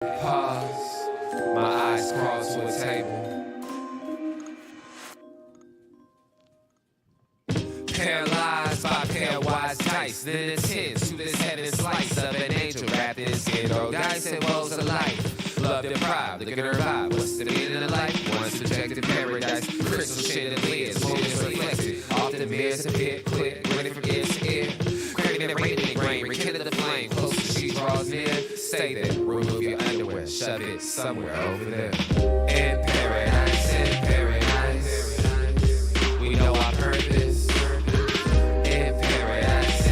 Pause, my eyes cross to a table. Paralyzed by pairwise dice, then it's his to this head and slice of an angel wrapped in skin. Roll dice and woes of life. Love deprived, look at her vibe. What's the meaning of life? One subjective paradise, crystal shit and lids, moments reflected. Often mirrors appear quick, when it forgets to air. Craving and raining grain, rekindle the flame. Close as she draws near, stay there. Remove your underwear, shove it somewhere over there. In paradise, we know our purpose. In paradise,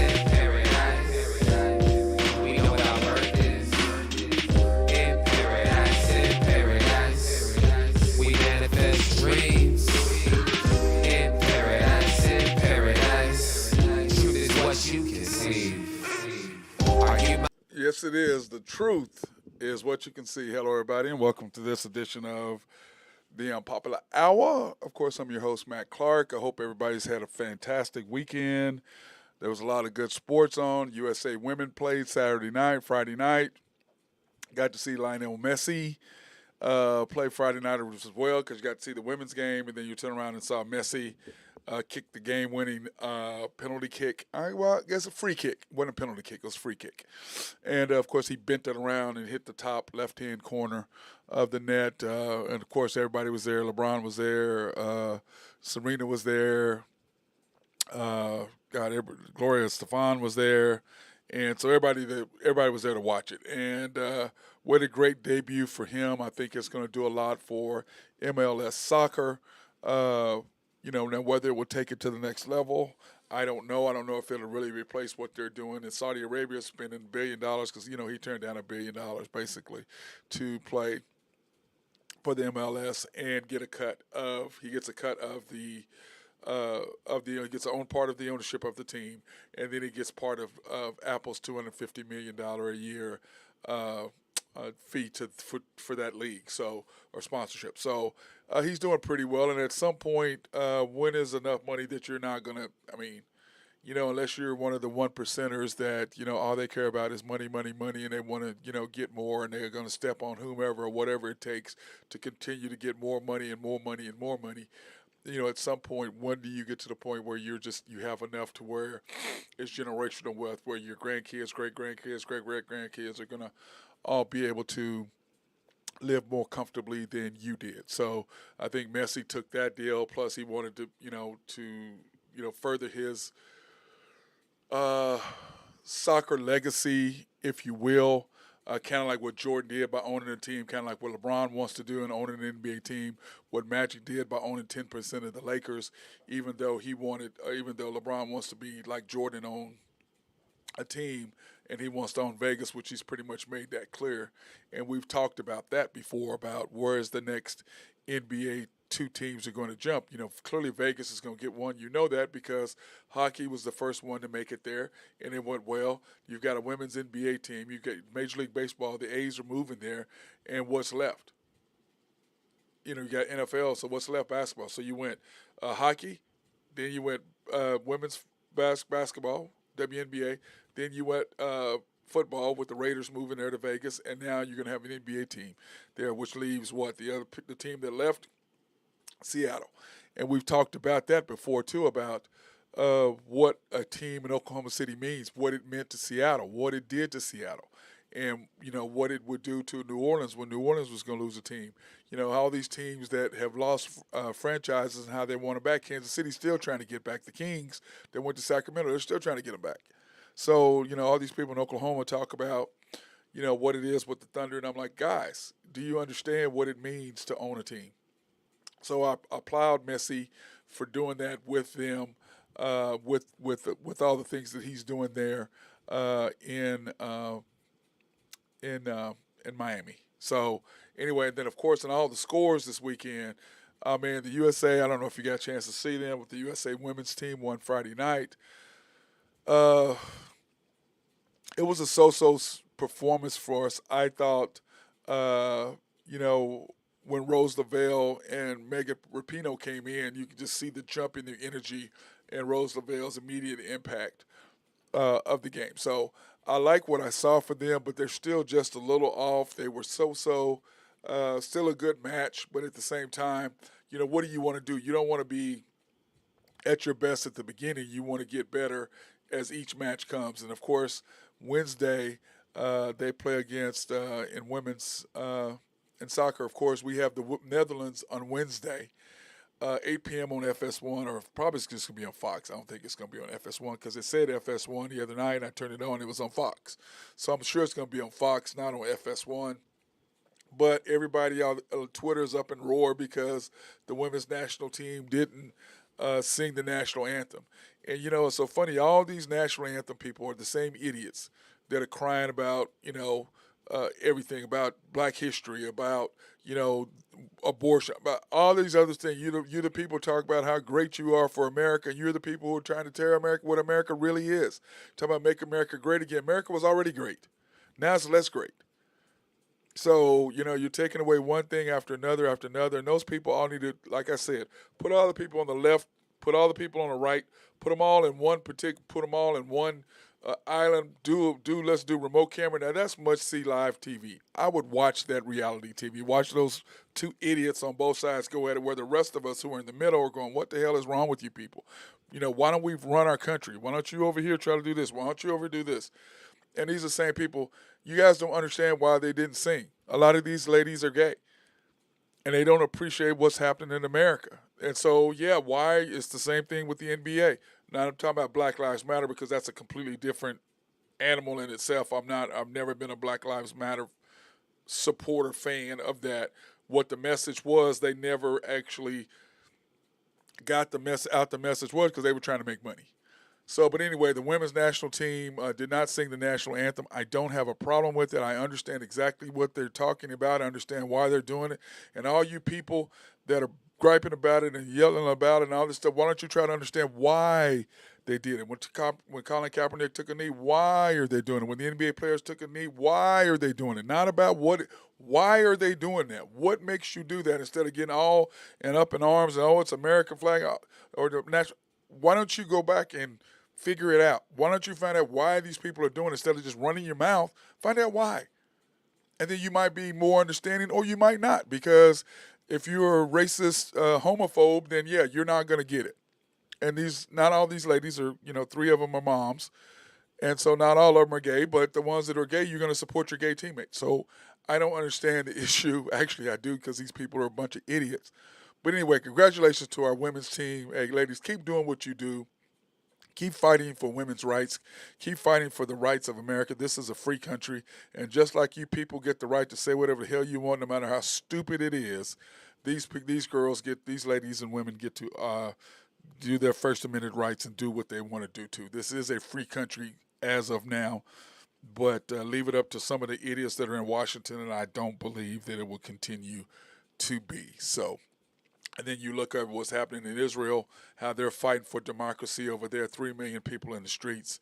we know what our worth is. In paradise, we manifest dreams. In paradise, truth is what you conceive. Are you my Yes, it is. The truth is what you can see. Hello, everybody, and welcome to this edition of the Unpopular Hour. Of course, I'm your host, Matt Clark. I hope everybody's had a fantastic weekend. There was a lot of good sports on. USA women played Saturday night, Friday night. Got to see Lionel Messi play Friday night as well because you got to see the women's game, and then you turn around and saw Messi kick the game-winning penalty kick. Well, I guess a free kick. It wasn't a penalty kick. It was a free kick. And, of course, he bent it around and hit the top left-hand corner of the net. And, of course, everybody was there. LeBron was there. Serena was there. Gloria Stefan was there. And so everybody was there to watch it. And what a great debut for him. I think it's going to do a lot for MLS soccer. Now whether it will take it to the next level, I don't know. I don't know if it'll really replace what they're doing in Saudi Arabia, spending $1 billion because he turned down $1 billion basically to play for the MLS and get a cut of. He gets a cut of the. He gets own part of the ownership of the team, and then he gets part of Apple's $250 million a year fee for that league, or sponsorship. So he's doing pretty well. And at some point, when is enough money that you're not gonna? Unless you're one of the 1%ers that all they care about is money, money, money, and they want to get more, and they're going to step on whomever or whatever it takes to continue to get more money and more money and more money. At some point, when do you get to the point where you have enough to where it's generational wealth, where your grandkids, great grandkids, great great grandkids are gonna all be able to live more comfortably than you did. So I think Messi took that deal. Plus, he wanted to further his soccer legacy, if you will. Kind of like what Jordan did by owning a team, kind of like what LeBron wants to do and owning an NBA team, what Magic did by owning 10% of the Lakers, even though LeBron wants to be like Jordan on a team and he wants to own Vegas, which he's pretty much made that clear. And we've talked about that before, about where is the next NBA two teams are going to jump. Clearly Vegas is going to get one. You know that because hockey was the first one to make it there, and it went well. You've got a women's NBA team. You've got Major League Baseball. The A's are moving there, and what's left? You got NFL, so what's left? Basketball. So you went hockey, then you went women's basketball, WNBA, then you went football with the Raiders moving there to Vegas, and now you're going to have an NBA team there, which leaves what? The team that left? Seattle. And we've talked about that before too, about what a team in Oklahoma City means, what it meant to Seattle, what it did to Seattle, and what it would do to New Orleans when New Orleans was going to lose a team. All these teams that have lost franchises and how they want them back. Kansas City's still trying to get back the Kings that went to Sacramento. They're still trying to get them back. So all these people in Oklahoma talk about what it is with the Thunder, and I'm like, guys, do you understand what it means to own a team? So I applaud Messi for doing that with them, with all the things that he's doing there in Miami. So anyway, and then of course in all the scores this weekend, the USA. I don't know if you got a chance to see them, with the USA women's team won Friday night. It was a so-so performance for us. I thought, when Rose Lavelle and Megan Rapinoe came in, you could just see the jump in the energy and Rose Lavelle's immediate impact of the game. So I like what I saw for them, but they're still just a little off. They were still a good match, but at the same time, what do you want to do? You don't want to be at your best at the beginning. You want to get better as each match comes. And of course, Wednesday they play against in women's in soccer. Of course, we have the Netherlands on Wednesday, 8 p.m. on FS1, or probably it's just going to be on Fox. I don't think it's going to be on FS1 because it said FS1 the other night, and I turned it on. It was on Fox. So I'm sure it's going to be on Fox, not on FS1. But everybody on Twitter is up in roar because the women's national team didn't sing the national anthem. And, it's so funny. All these national anthem people are the same idiots that are crying about, everything, about black history, about, abortion, about all these other things. You're the people talk about how great you are for America, and you're the people who are trying to tear America, what America really is. Talk about make America great again. America was already great. Now it's less great. So, you're taking away one thing after another, and those people all need to, like I said, put all the people on the left, put all the people on the right, put them all in one island, let's do remote camera. Now, that's must-see live TV. I would watch that reality TV, watch those two idiots on both sides go at it, where the rest of us who are in the middle are going, what the hell is wrong with you people? Why don't we run our country? Why don't you over here try to do this? Why don't you over do this? And these are the same people. You guys don't understand why they didn't sing. A lot of these ladies are gay, and they don't appreciate what's happening in America. And so, yeah, why? It's the same thing with the NBA. Now, I'm talking about Black Lives Matter because that's a completely different animal in itself. I've never been a Black Lives Matter supporter, fan of that. What the message was, they never actually got the message was because they were trying to make money. So, but anyway, the women's national team did not sing the national anthem. I don't have a problem with it. I understand exactly what they're talking about. I understand why they're doing it. And all you people that are griping about it and yelling about it and all this stuff, why don't you try to understand why they did it? When Colin Kaepernick took a knee, why are they doing it? When the NBA players took a knee, why are they doing it? Not about why are they doing that? What makes you do that instead of getting all and up in arms and, it's American flag or the national? Why don't you go back and figure it out? Why don't you find out why these people are doing it instead of just running your mouth? Find out why. And then you might be more understanding or you might not, because if you're a racist homophobe, then yeah, you're not going to get it. And not all these ladies are, 3 of them are moms. And so not all of them are gay, but the ones that are gay, you're going to support your gay teammates. So I don't understand the issue. Actually, I do, because these people are a bunch of idiots. But anyway, congratulations to our women's team. Hey, ladies, keep doing what you do. Keep fighting for women's rights. Keep fighting for the rights of America. This is a free country. And just like you people get the right to say whatever the hell you want, no matter how stupid it is, these ladies and women get to do their First Amendment rights and do what they want to do too. This is a free country as of now. But leave it up to some of the idiots that are in Washington, and I don't believe that it will continue to be. So, and then you look at what's happening in Israel, how they're fighting for democracy over there. 3 million people in the streets.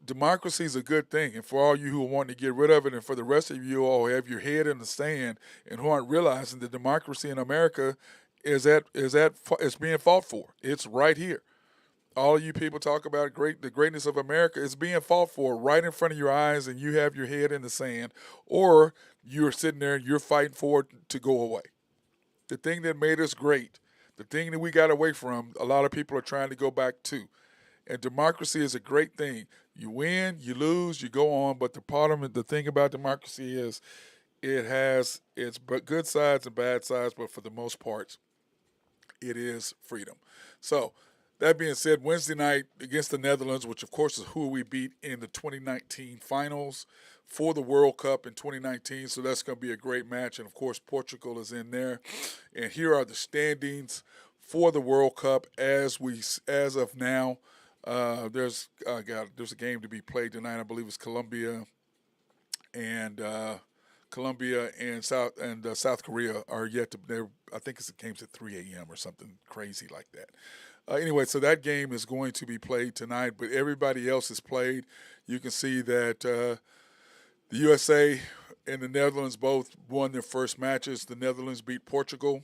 Democracy is a good thing, and for all you who want to get rid of it, and for the rest of you all who have your head in the sand and who aren't realizing that democracy in America is being fought for. It's right here. All of you people talk about the greatness of America is being fought for right in front of your eyes, and you have your head in the sand, or you're sitting there and you're fighting for it to go away. The thing that made us great, the thing that we got away from, a lot of people are trying to go back to. And democracy is a great thing. You win, you lose, you go on. But the thing about democracy is it has its good sides and bad sides, but for the most part, it is freedom. So, that being said, Wednesday night against the Netherlands, which of course is who we beat in the 2019 finals for the World Cup in 2019. So that's going to be a great match. And of course, Portugal is in there. And here are the standings for the World Cup as of now. There's a game to be played tonight. I believe it's Colombia and South Korea are yet to. I think it's the game's at 3 a.m. or something crazy like that. Anyway, so that game is going to be played tonight, but everybody else is played. You can see that the USA and the Netherlands both won their first matches. The Netherlands beat Portugal.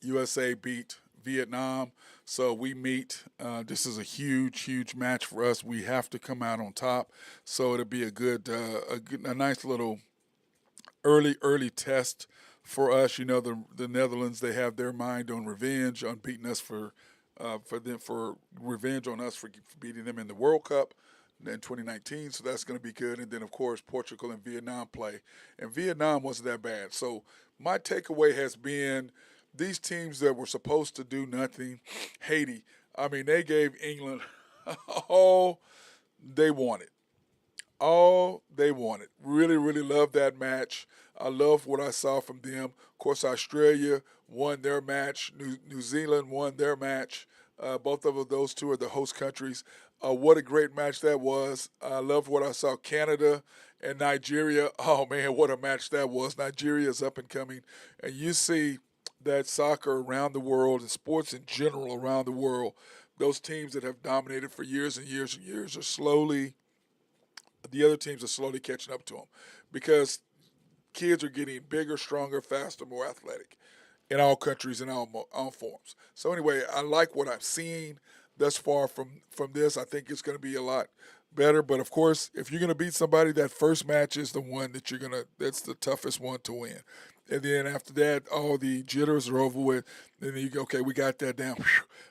USA beat Vietnam. So we meet. This is a huge, huge match for us. We have to come out on top. So it'll be a nice little early test for us. You know, the Netherlands, they have their mind on revenge, on beating us for revenge on us for beating them in the World Cup in 2019. So that's going to be good. And then of course Portugal and Vietnam play, and Vietnam wasn't that bad. So my takeaway has been these teams that were supposed to do nothing. Haiti, I mean, they gave England all they wanted all they wanted. Really, really loved that match. I love what I saw from them. Of course, Australia won their match. New Zealand won their match. Both of those two are the host countries. What a great match that was. I loved what I saw. Canada and Nigeria. Oh man, what a match that was. Nigeria is up and coming, and you see that soccer around the world and sports in general around the world. Those teams that have dominated for years and years and years are slowly the other teams are slowly catching up to them because kids are getting bigger, stronger, faster, more athletic in all countries and all forms. So anyway, I like what I'm seeing thus far from this. I think it's going to be a lot better. But of course, if you're going to beat somebody, that first match is the one that that's the toughest one to win. And then after that, all the jitters are over with. And then you go, okay, we got that down.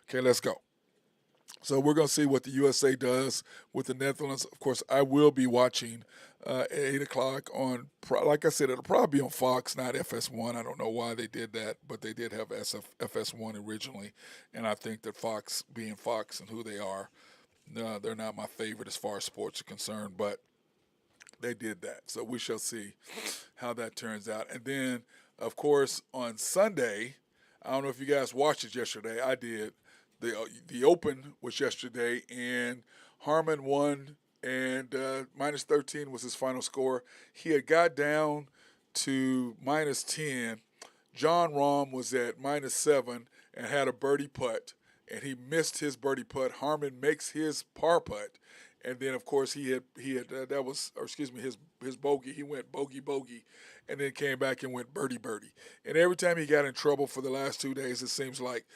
Okay, let's go. So we're going to see what the USA does with the Netherlands. Of course, I will be watching at 8 o'clock on, like I said, it'll probably be on Fox, not FS1. I don't know why they did that, but they did have FS1 originally. And I think that Fox, being Fox and who they are, they're not my favorite as far as sports are concerned, but they did that. So we shall see how that turns out. And then, of course, on Sunday, I don't know if you guys watched it yesterday. I did. The Open was yesterday, and Harmon won, and minus 13 was his final score. He had got down to minus 10. John Rahm was at minus 7 and had a birdie putt, and he missed his birdie putt. Harmon makes his par putt, and then of course he had that was, or excuse me, his bogey. He went bogey, and then came back and went birdie. And every time he got in trouble for the last 2 days, it seems like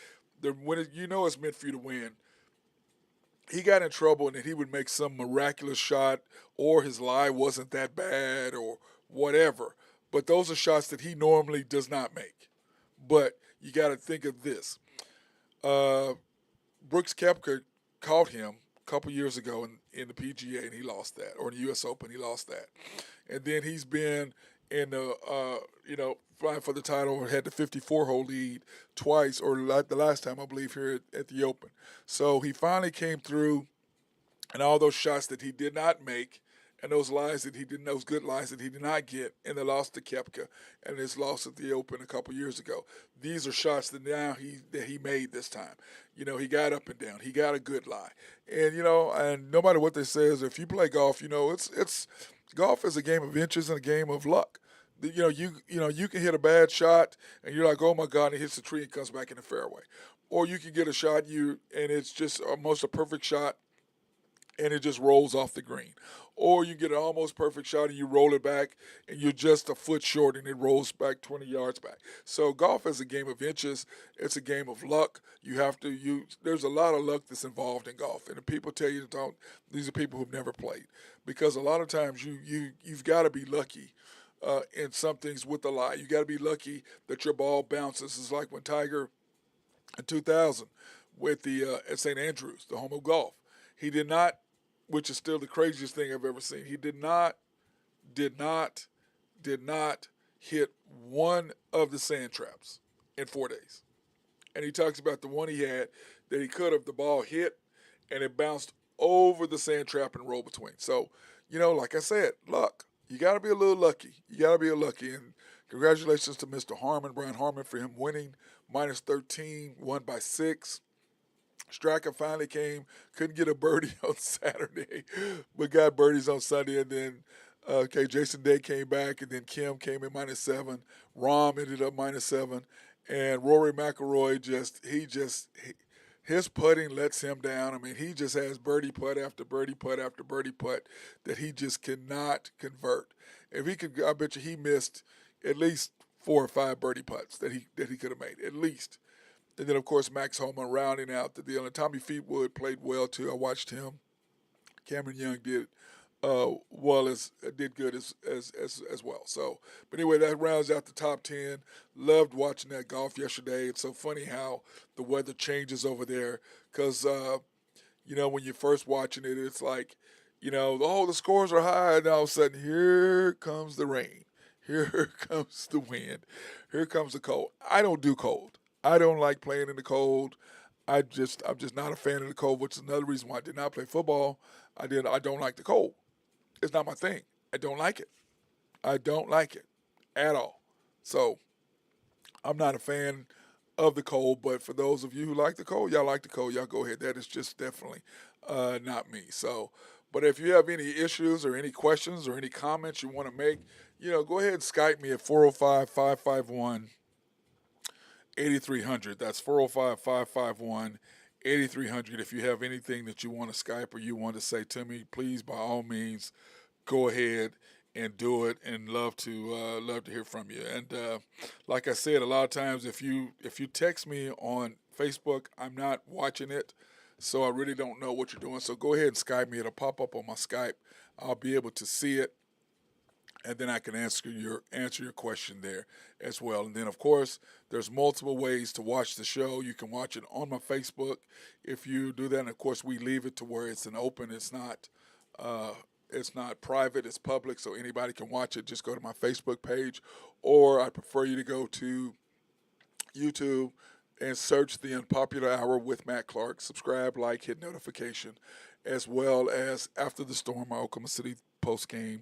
you know it's meant for you to win. He got in trouble, and then he would make some miraculous shot, or his lie wasn't that bad, or whatever. But those are shots that he normally does not make. But you got to think of this. Uh, Brooks Koepka caught him a couple years ago in the PGA, and he lost that, or in the U.S. Open, he lost that. And then he's been in the, flying for the title, had the 54-hole lead twice, or the last time, I believe, here at the Open. So he finally came through, and all those shots that he did not make, and those good lines that he did not get in the loss to Koepka and his loss at the Open a couple years ago. These are shots that he made this time. You know, he got up and down. He got a good lie. And, and no matter what they say is, if you play golf, it's golf is a game of inches and a game of luck. You can hit a bad shot and you're like, oh my God, and it hits the tree and comes back in the fairway. Or you can get a shot and it's just almost a perfect shot and it just rolls off the green. Or you get an almost perfect shot and you roll it back and you're just a foot short and it rolls back 20 yards back. So golf is a game of inches. It's a game of luck. There's a lot of luck that's involved in golf. And the people tell you these are people who've never played. Because a lot of times you've got to be lucky in some things with the lie. You got to be lucky that your ball bounces. It's like when Tiger in 2000 with at St. Andrews, the home of golf. He did not, which is still the craziest thing I've ever seen. He did not hit one of the sand traps in 4 days. And he talks about the one he had that he could have, the ball hit and it bounced over the sand trap and rolled between. So, like I said, luck. You got to be a little lucky. And congratulations to Mr. Brian Harmon, for him winning minus 13, won by 6. Striker finally came, couldn't get a birdie on Saturday, but got birdies on Sunday. And then, Jason Day came back, and then Kim came in minus 7. Rahm ended up minus 7. And Rory McIlroy his putting lets him down. I mean, he just has birdie putt after birdie putt after birdie putt that he just cannot convert. If he could, I bet you he missed at least 4 or 5 birdie putts that he could have made, at least. And then, of course, Max Homa rounding out the deal. And Tommy Fleetwood played well, too. I watched him. Cameron Young did well as did good as well. So, but anyway, that rounds out the top 10. Loved watching that golf yesterday. It's so funny how the weather changes over there because when you're first watching it, it's like, oh, the scores are high, and all of a sudden, here comes the rain. Here comes the wind. Here comes the cold. I don't do cold. I don't like playing in the cold. I'm just not a fan of the cold, which is another reason why I did not play football. I don't like the cold. It's not my thing. I don't like it. I don't like it at all. So I'm not a fan of the cold, but for those of you who like the cold, y'all like the cold, y'all go ahead. That is just definitely not me. So, but if you have any issues or any questions or any comments you want to make, go ahead and Skype me at 405-551-8300. That's 405-551-8300. If you have anything that you want to Skype or you want to say to me, please, by all means, go ahead and do it, and love to hear from you. And like I said, a lot of times if you text me on Facebook, I'm not watching it, so I really don't know what you're doing. So go ahead and Skype me. It'll pop up on my Skype. I'll be able to see it, and then I can answer your question there as well. And then, of course, there's multiple ways to watch the show. You can watch it on my Facebook if you do that. And of course, we leave it to where it's an open. Uh, it's not private. It's public, so anybody can watch it. Just go to my Facebook page, or I prefer you to go to YouTube and search the Unpopular Hour with Matt Clark. Subscribe, like, hit notification, as well as After the Storm, my Oklahoma City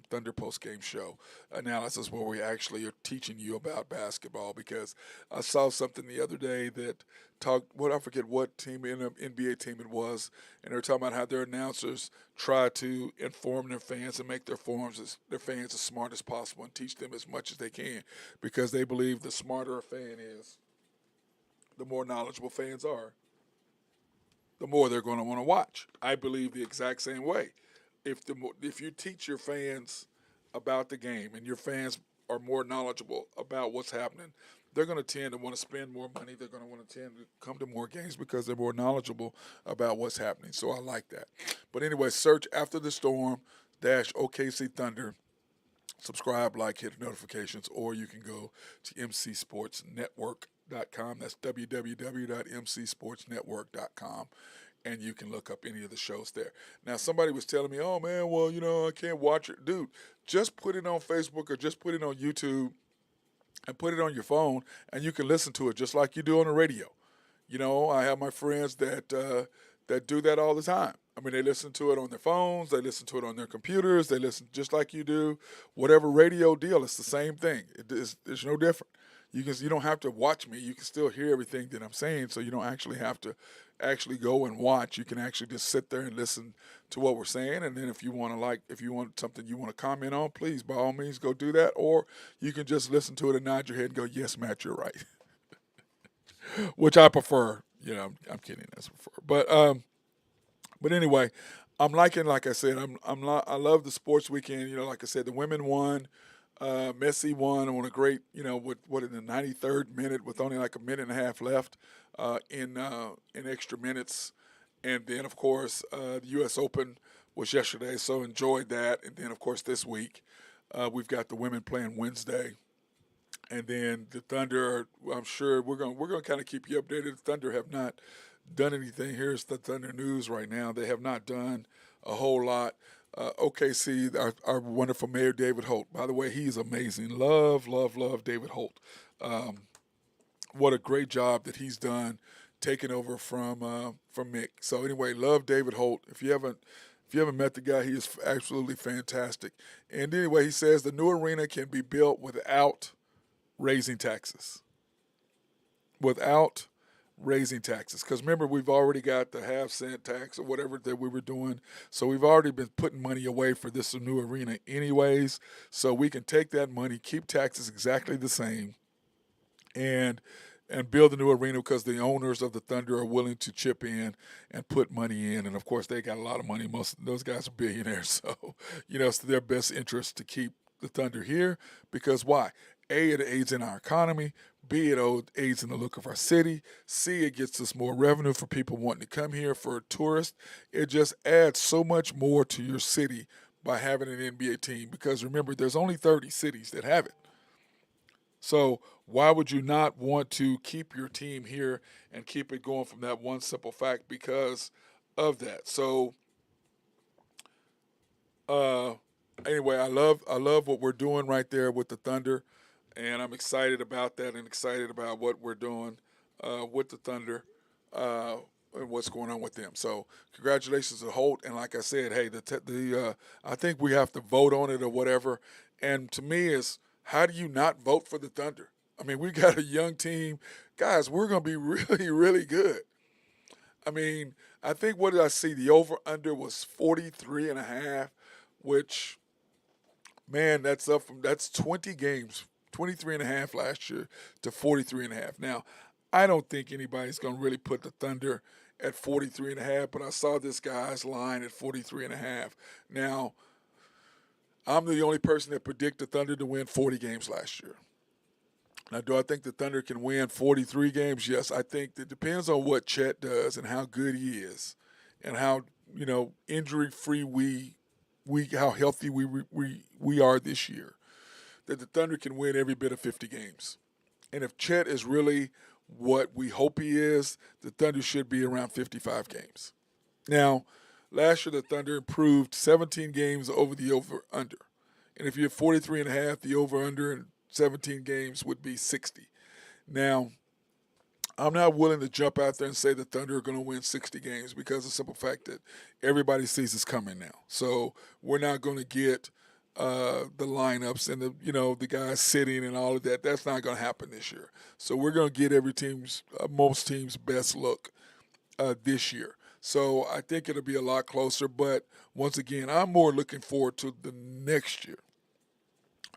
Thunder post game show analysis, where we actually are teaching you about basketball. Because I saw something the other day that I forget what team in an NBA team it was, and they're talking about how their announcers try to inform their fans and make their fans as smart as possible and teach them as much as they can, because they believe the smarter a fan is, the more knowledgeable fans are, the more they're going to want to watch. I believe the exact same way. If you teach your fans about the game and your fans are more knowledgeable about what's happening, they're going to tend to want to spend more money. They're going to want to tend to come to more games because they're more knowledgeable about what's happening. So I like that. But anyway, search After the Storm dash OKC Thunder. Subscribe, like, hit notifications, or you can go to mcsportsnetwork.com. That's www.mcsportsnetwork.com, and you can look up any of the shows there. Now, somebody was telling me, oh, man, well, I can't watch it. Dude, just put it on Facebook or just put it on YouTube and put it on your phone, and you can listen to it just like you do on the radio. I have my friends that do that all the time. I mean, they listen to it on their phones, they listen to it on their computers, they listen just like you do. Whatever radio deal, it's the same thing. It's no different. You don't have to watch me. You can still hear everything that I'm saying, so you don't actually have to actually go and watch. You can actually just sit there and listen to what we're saying. And then if you want something you want to comment on, please, by all means, go do that. Or you can just listen to it and nod your head and go, yes, Matt, you're right. Which I prefer. I'm kidding. That's prefer. But anyway, I'm liking, like I said, I love the sports weekend. Like I said, the women won. Messi won on a great, with in the 93rd minute with only like a minute and a half left in extra minutes. And then, of course, the U.S. Open was yesterday, so enjoyed that. And then, of course, this week we've got the women playing Wednesday. And then the Thunder, I'm sure we're gonna kind of keep you updated. The Thunder have not done anything. Here's the Thunder news right now. They have not done a whole lot. OKC, our wonderful mayor David Holt. By the way, he's amazing. Love, love, love David Holt. What a great job that he's done taking over from Mick. So anyway, love David Holt. If you haven't met the guy, he is absolutely fantastic. And anyway, he says the new arena can be built without raising taxes. Without raising taxes. Because remember, we've already got the half-cent tax or whatever that we were doing. So we've already been putting money away for this new arena anyways. So we can take that money, keep taxes exactly the same, and build a new arena because the owners of the Thunder are willing to chip in and put money in. And, of course, they got a lot of money. Most of those guys are billionaires. So, it's their best interest to keep the Thunder here because why? A, it aids in our economy. B, it aids in the look of our city. C, it gets us more revenue for people wanting to come here for tourists. It just adds so much more to your city by having an NBA team because remember, there's only 30 cities that have it. So why would you not want to keep your team here and keep it going from that one simple fact because of that? So uh, anyway, I love what we're doing right there with the Thunder, and I'm excited about that and excited about what we're doing with the Thunder. And what's going on with them? So congratulations to Holt, and like I said, hey, I think we have to vote on it or whatever. And to me, is how do you not vote for the Thunder? I mean, we got a young team, guys. We're going to be really, really good. I mean, I think what did I see? The over under was 43 and a half, which man, that's 20 games, 23 and a half last year to 43 and a half. Now, I don't think anybody's going to really put the Thunder at 43 and a half, but I saw this guy's line at 43 and a half. Now, I'm the only person that predicted the Thunder to win 40 games last year. Now, do I think the Thunder can win 43 games? Yes, I think it depends on what Chet does and how good he is, and how injury free we how healthy we are this year. That the Thunder can win every bit of 50 games, and if Chet is really what we hope he is, the Thunder should be around 55 games. Now, last year the Thunder improved 17 games over the over under, and if you're 43 and a half, the over under in 17 games would be 60. Now, I'm not willing to jump out there and say the Thunder are going to win 60 games because of the simple fact that everybody sees it's coming now. So we're not going to get the lineups and the guys sitting and all of that. That's not going to happen this year. So we're going to get most teams' best look this year. So I think it'll be a lot closer. But once again, I'm more looking forward to the next year.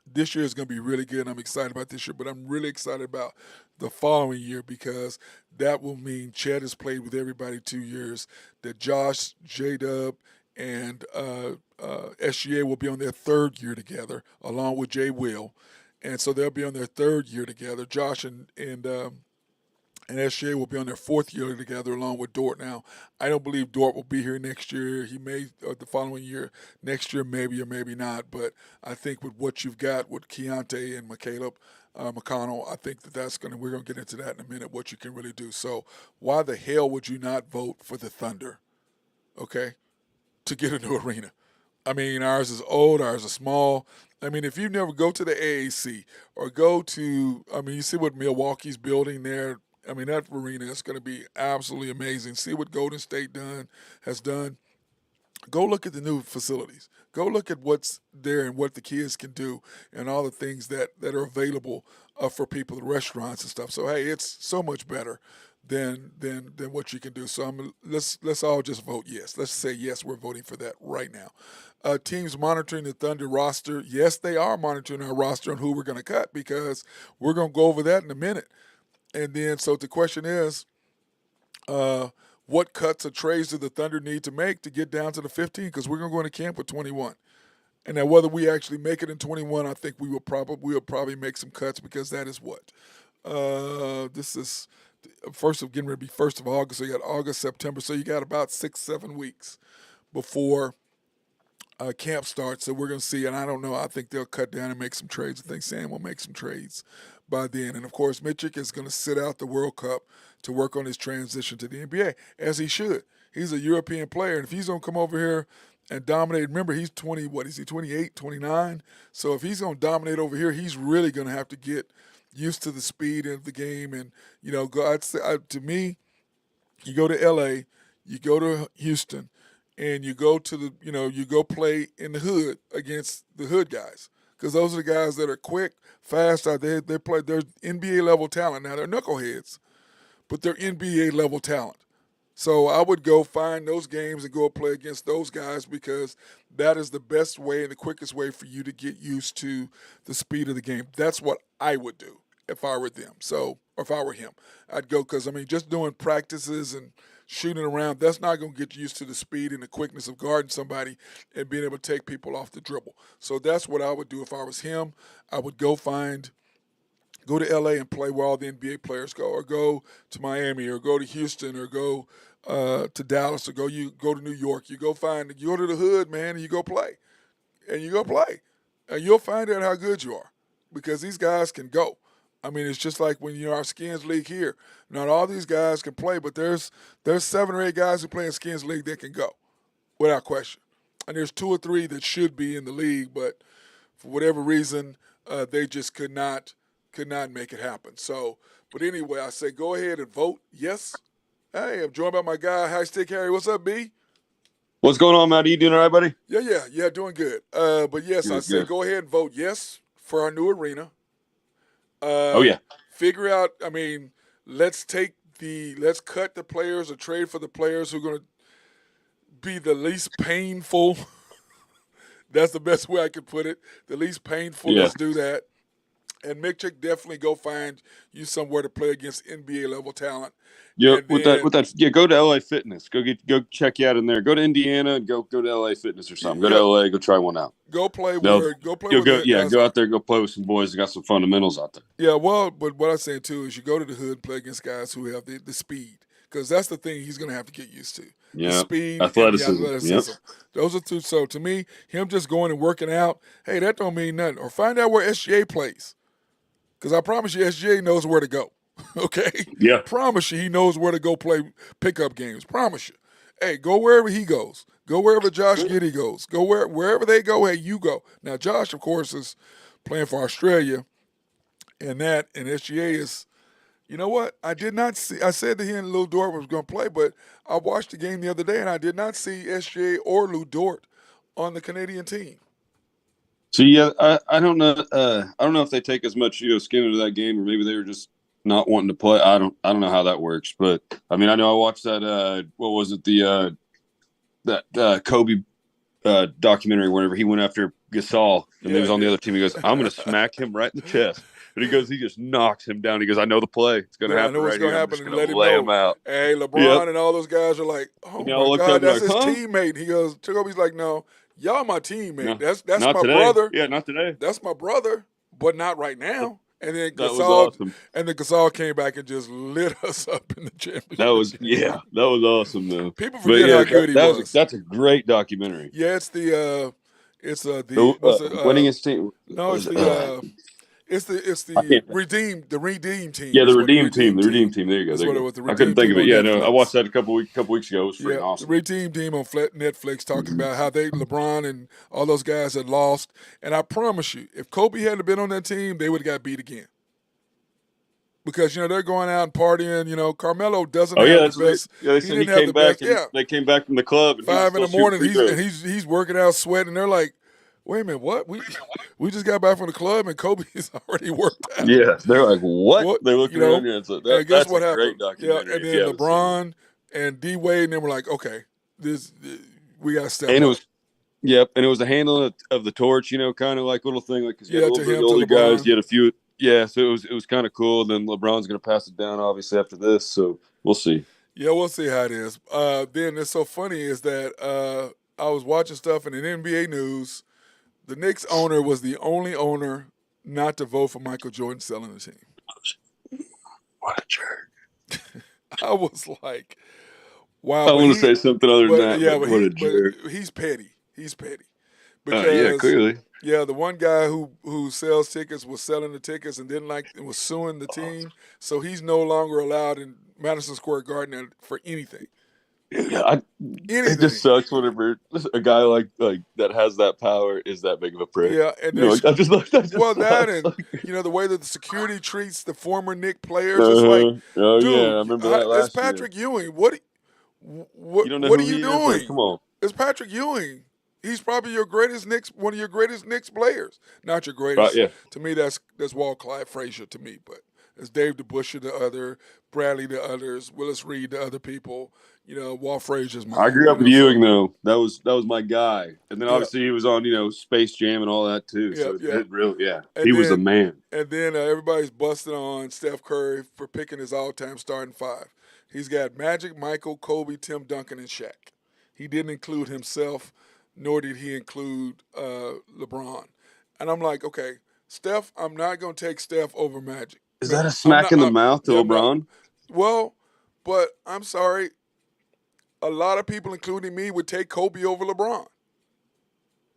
This year is going to be really good. I'm excited about this year, but I'm really excited about the following year because that will mean Chad has played with everybody 2 years, that Josh, J-Dub, and SGA will be on their third year together, along with Jay Will. And so they'll be on their third year together. Josh and SGA will be on their fourth year together along with Dort. Now, I don't believe Dort will be here next year. He may the following year, next year maybe or maybe not. But I think with what you've got with Keontae and McConnell, I think we're going to get into that in a minute, what you can really do. So why the hell would you not vote for the Thunder, okay, to get a new arena? I mean, ours is old, ours is small. I mean, if you never go to the AAC or you see what Milwaukee's building there. I mean, that arena is going to be absolutely amazing. See what Golden State has done. Go look at the new facilities. Go look at what's there and what the kids can do and all the things that are available for people, the restaurants and stuff. So, hey, it's so much better than what you can do. So let's all just vote yes. Let's say yes, we're voting for that right now. Teams monitoring the Thunder roster. Yes, they are monitoring our roster and who we're going to cut because we're going to go over that in a minute. And then, so the question is, what cuts or trades do the Thunder need to make to get down to the 15? Because we're going to go into camp with 21. And now whether we actually make it in 21, I think we'll probably make some cuts because that is what? This is getting ready to be 1st of August. So you got August, September. So you got about 6-7 weeks before camp starts. So we're going to see, and I don't know, I think they'll cut down and make some trades. I think Sam will make some trades by then. And, of course, Mitchell is going to sit out the World Cup to work on his transition to the NBA, as he should. He's a European player, and if he's going to come over here and dominate, remember, he's 20, what is he, 28, 29? So if he's going to dominate over here, he's really going to have to get used to the speed of the game. And, to me, you go to L.A., you go to Houston, and you go to you go play in the hood against the hood guys. Because those are the guys that are quick, fast. They're NBA level talent. Now they're knuckleheads, but they're NBA level talent. So I would go find those games and go play against those guys because that is the best way and the quickest way for you to get used to the speed of the game. That's what I would do if I were them. So, or if I were him, I'd go because, just doing practices and shooting around, that's not going to get you used to the speed and the quickness of guarding somebody and being able to take people off the dribble. So that's what I would do if I was him. I would go find Go to LA and play where all the NBA players go, or go to Miami, or go to Houston, or go to Dallas, or you go to New York. You go to the hood, man, and you go play, and you go play, and you'll find out how good you are, because these guys can go. I mean, it's just like when our skins league here. Not all these guys can play, but there's 7 or 8 guys who play in skins league that can go without question, and there's 2 or 3 that should be in the league, but for whatever reason, they just could not make it happen. So, but anyway, I say go ahead and vote yes. Hey, I'm joined by my guy, High Stick Harry. What's up, B? What's going on, Matt? You doing all right, buddy? Yeah, doing good. But yes, I Good, say good. go ahead and vote yes for our new arena. Oh, yeah. Figure out. I mean, let's cut the players or trade for the players who are going to be the least painful. That's the best way I could put it. The least painful. Yeah. Let's do that. And Mitchell, definitely go find you somewhere to play against NBA level talent. Yeah, And with then- that, yeah. Go to LA Fitness. Go check you out in there. Go to Indiana and go to LA Fitness or something. Go to LA. Go try one out. Go play They'll- where Go the guys go are. out there. Go play with some boys that got some fundamentals out there. Yeah, well, but what I'm saying too is you go to the hood and play against guys who have the speed, because that's the thing he's going to have to get used to. The Yeah, speed athleticism. and the athleticism. Those are two. So to me, him just going and working out, hey, that don't mean nothing. Or find out where SGA plays, because I promise you, SGA knows where to go. Okay? Yeah. Promise you, he knows where to go play pickup games. Promise you. Hey, go wherever he goes. Go wherever Josh Giddey goes. Go wherever they go. Hey, you go. Now, Josh, of course, is playing for Australia, and SGA is. You know what? I did not see. I said that he and Lou Dort was going to play, but I watched the game the other day, and I did not see SGA or Lou Dort on the Canadian team. So yeah, I don't know. I don't know if they take as much skin into that game, or maybe they were just not wanting to play. I don't know how that works, but I mean, I know I watched that. What was it? That Kobe documentary. Whenever he went after Gasol and he was on the other team, he goes, "I'm going to smack him right in the chest." But he goes, he just knocks him down. He goes, "I know the play. It's going to happen. I know what's right going to here. I'm happen, just and gonna let him lay know. him out." Hey, LeBron and all those guys are like, "Oh And they all my looked God, up and that's his like, huh? teammate." He goes, Kobe's like, "No, y'all my teammate. No, that's not my today. brother. Yeah, not today. That's my brother, but not right now." And then That was Gasol, awesome. and then Gasol came back and just lit us up in the championship. That was game. that was awesome though. People forget how good he was. That's a great documentary. Yeah, it's the winningest team. no, it's I the can't- redeem team. Yeah, is the what Redeem team. The Redeem team. There you go. That's There what you it go. was. The I couldn't Redeem think of team it. Yeah, on no, I Netflix. watched that a couple weeks ago. It was freaking awesome. The Redeem team on Netflix talking about how LeBron and all those guys had lost. And I promise you, if Kobe hadn't been on that team, they would have got beat again. Because they're going out and partying. Carmelo doesn't have the best. They said he came back. They came back from the club and 5 in the morning. He's He's working out, sweating. They're like, "Wait a minute, what? We just got back from the club and Kobe's already worked out." Yeah, they're like, "What?" They looked around and so and guess that's what a happened? great documentary. Yeah, and then LeBron and D Wade and they were like, "Okay, we got to step up." And it was. Yep, and it was a handling of the torch, kind of like little thing, like because you had a little bit of older guys, you had a few, so it was kind of cool. Then LeBron's going to pass it down, obviously after this, so we'll see. Yeah, we'll see how it is. Then it's so funny is that I was watching stuff in the NBA news. The Knicks owner was the only owner not to vote for Michael Jordan selling the team. What a jerk! I was like, wow. I want to say something other than that. Yeah, but what a jerk! He's petty. He's petty. Yeah, clearly. Yeah, the one guy who sells tickets was selling the tickets and didn't like and was suing the team, so he's no longer allowed in Madison Square Garden for anything. Yeah, it just sucks whenever a guy like that has that power is that big of a prick. Yeah, and that just and the way that the security treats the former Knick players, it's like, dude, I remember that last it's Patrick year. Ewing. What are you doing? Come on. It's Patrick Ewing. He's probably one of your greatest Knicks players. Not your greatest. To me, that's Walt Clyde Frazier to me, but it's Dave DeBusschere the other, Bradley the others, Willis Reed the other people. Walt Frazier's my. I grew up with Ewing though. That was my guy, and then obviously he was on Space Jam and all that too. So it really, he was the man. And then everybody's busting on Steph Curry for picking his all-time starting 5. He's got Magic, Michael, Kobe, Tim Duncan, and Shaq. He didn't include himself, nor did he include LeBron. And I'm like, okay, Steph, I'm not going to take Steph over Magic. Is No, that a I'm smack not. in the mouth to Yeah, I'm not. LeBron? Well, but I'm sorry. A lot of people, including me, would take Kobe over LeBron.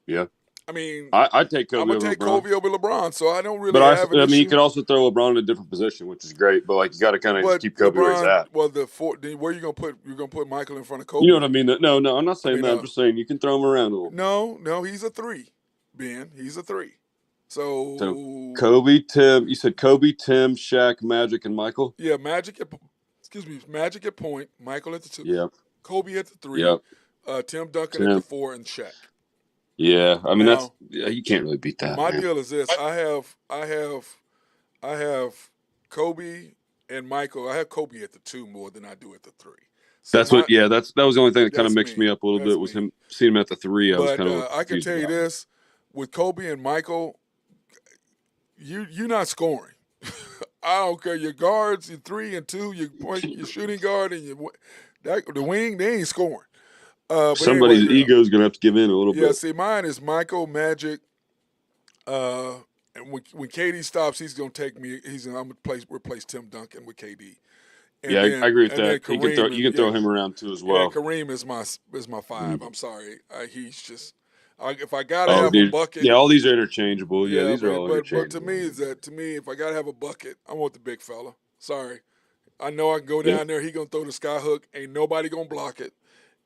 Yeah, I mean, I'd take I'm Kobe gonna over take LeBron. Kobe over LeBron, so I don't But really have an I mean, you issue. could also throw LeBron in a different position, which is great. But like, you got to kind of just But keep Kobe where he's LeBron, at. well, where you gonna put? You're gonna put Michael in front of You know Kobe? what I mean? No, I'm not I saying mean, that. I'm just saying you can throw him around a little. no, he's a 3. Ben, he's a 3. So So Kobe, Tim. You said Kobe, Tim, Shaq, Magic, and Michael. yeah, Magic at point, Michael at the 2, Yep. Kobe at the 3, Yep. Tim Duncan at the Tim. 4, and Shaq. Yeah. I mean, Now, you can't really beat that, my man. deal is this: I have Kobe and Michael. I have Kobe at the 2 more than I do at the 3. See, That was the only thing that kind of that's mixed me. me up a little That's bit was me. him seeing him at the 3. I was But kind of I can confused tell you about. this: with Kobe and Michael, you're not scoring. I don't care your guards, your 3 and 2, your shooting guard, and the wing. They ain't scoring. But anyway, Somebody's ego is going to have to give in a little yeah. bit. See, mine is Michael, Magic. And when KD stops, he's gonna take me. I'm gonna replace Tim Duncan with KD. And Yeah, I agree with and then that. Kareem You can throw him around too as well. Kareem is my 5. Mhm. I'm sorry, he's just. If I gotta Oh, have a dude. bucket, Yeah, all these are interchangeable. Yeah, yeah, these are all but to me interchangeable. is that to me, if I gotta have a bucket, I want the big fella. Sorry, I know I can go Yep. down there. He gonna throw the sky hook. Ain't nobody gonna block it,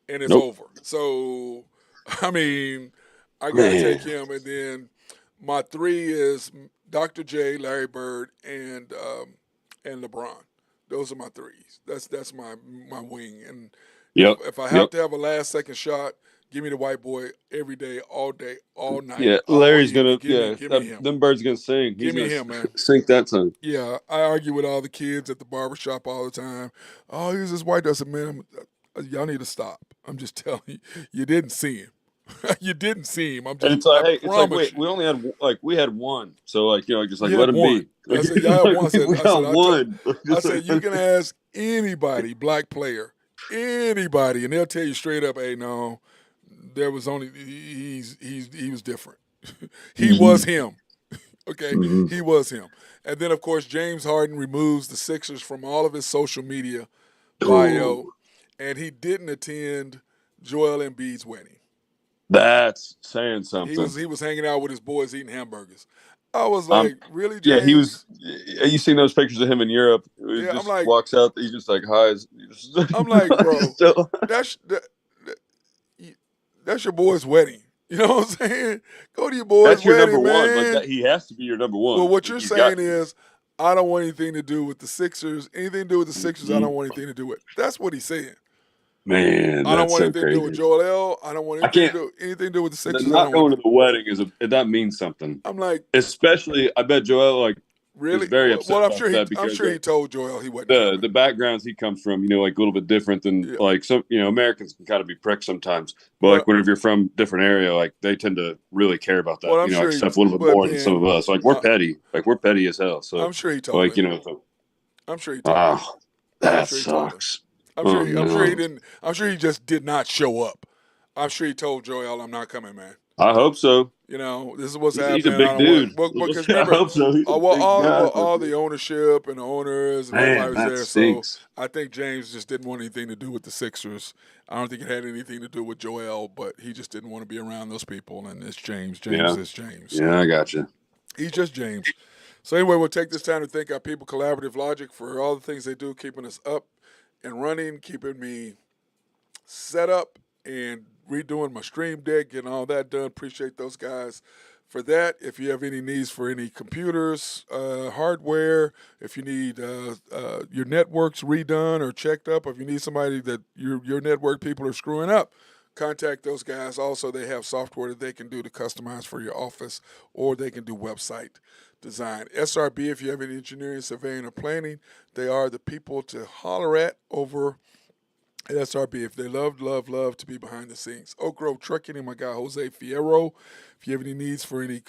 and it's Nope. over. So, I mean, I gotta Man. take him, and then my 3 is Dr. J, Larry Bird, and LeBron. Those are my 3s. That's my wing. And Yep. if I have to have a last second shot, give me the white boy every day, all night, Yeah, all Larry's evening. gonna. Give me Yeah, give me him. them birds gonna sing. He's Give me gonna him, man. sink that song. Yeah, I argue with all the kids at the barbershop all the time. Oh, he's this white. I said, man, y'all need to stop. I'm just telling you, you didn't see him. You didn't see him. And it's I like, hey, it's like, promise wait, you. we had one, so like, just like You let had him one. be. Like, I said, y'all had one. we got one. I said, you can ask anybody, black player, anybody, and they'll tell you straight up, hey, no, there was only he was different. He was him. Okay, Mhm. he was him. And then of course James Harden removes the Sixers from all of his social media bio, Ooh, and he didn't attend Joel Embiid's wedding. that's saying something. He was hanging out with his boys eating hamburgers. I was Um, like, really, yeah, he was. James? You seen those pictures of him in Europe? He Yeah, just walks out. He's just like highs. I'm like, bro, So, that's that, that's your boy's wedding. You know what I'm saying? Go to your boy's that's your number wedding, one. Like man. that, he has to be your number Well, one. what Like, you're he's got saying to be. is, I don't want anything to do with the Sixers. Anything to do with the Sixers, I Mhm. don't want anything to do with. That's what he's saying. Man, I don't that's want so anything to do with crazy. Joel L. I don't want I can't. anything to do with the Sixers. I Not don't want. going to the wedding that means something. I'm like, Especially, I bet Joel is really? very upset Well, about that I'm because sure he told Joel he wasn't the coming. backgrounds he comes from, like a little bit different than Yeah. like some, Americans can kind of be pricks sometimes, but Well, like whenever you're from a different area, like they tend to really care about that, I'm sure like he. stuff a little bit But more than some Ben, of us. Like we're petty as hell. So I'm sure he told like, him. so, I'm sure he told him. oh, I'm that sure he told him. sucks. I'm Oh sure he no. didn't. I'm sure he just did not show up. I'm sure he told Joel, "I'm not coming, man." I hope so. This is what's He's a happening. I big don't want. dude. Well, because I remember, hope so. He's a big guy. all the ownership and the owners and everybody Man, was that there. So stinks. I think James just didn't want anything to do with the Sixers. I don't think it had anything to do with Joel, but he just didn't want to be around those people. And it's James. James Yeah. is James. Yeah, So I got you. he's just James. So anyway, we'll take this time to thank our people, Collaborative Logic, for all the things they do, keeping us up and running, keeping me set up and redoing my stream deck, getting all that done. Appreciate those guys for that. If you have any needs for any computers, hardware, if you need your networks redone or checked up, if you need somebody that your network people are screwing up, contact those guys. Also, they have software that they can do to customize for your office, or they can do website design. SRB, if you have any engineering, surveying, or planning, they are the people to holler at over at SRB. If they love to be behind the scenes. Oak Grove Trucking and my guy Jose Fierro. If you have any needs for any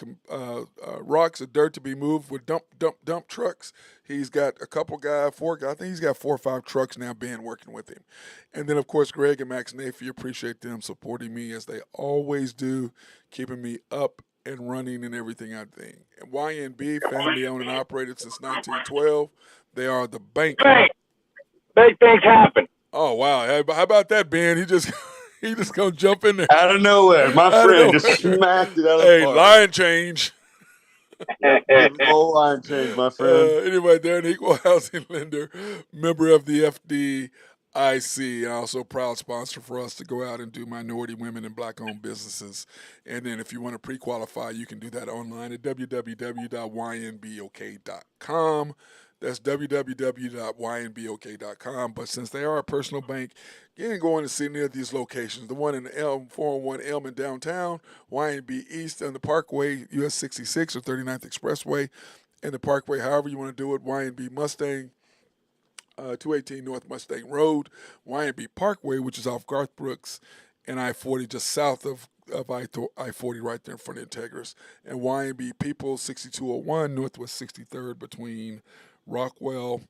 rocks or dirt to be moved with dump trucks, he's got a couple I think he's got 4 or 5 trucks now being working with him. And then, of course, Greg and Max Nafee, appreciate them supporting me as they always do, keeping me up and running and everything, I think. And YNB, family owned and operated since 1912. They are the bank. Big things happen. Oh wow! How about that, Ben? He just he just gonna jump in there Out of nowhere, my Out of friend just nowhere. smacked it out of the Hey, park. line change. Yep, good old line change, my friend. Anyway, they're an equal housing lender, member of the FDIC, and also a proud sponsor for us to go out and do minority women and black-owned businesses. And then if you want to pre-qualify, you can do that online at www.ynbok.com. That's www.ynbok.com. But since they are a personal bank, you ain't going to see any of these locations. The one in 401 Elm in downtown, YNB East on the Parkway, US 66 or 39th Expressway, and the Parkway, however you want to do it, YNB Mustang, 218 North Mustang Road, YNB Parkway, which is off Garth Brooks, and I-40 just south of I-40 right there in front of Integris, and YNB People, 6201 Northwest 63rd between Rockwell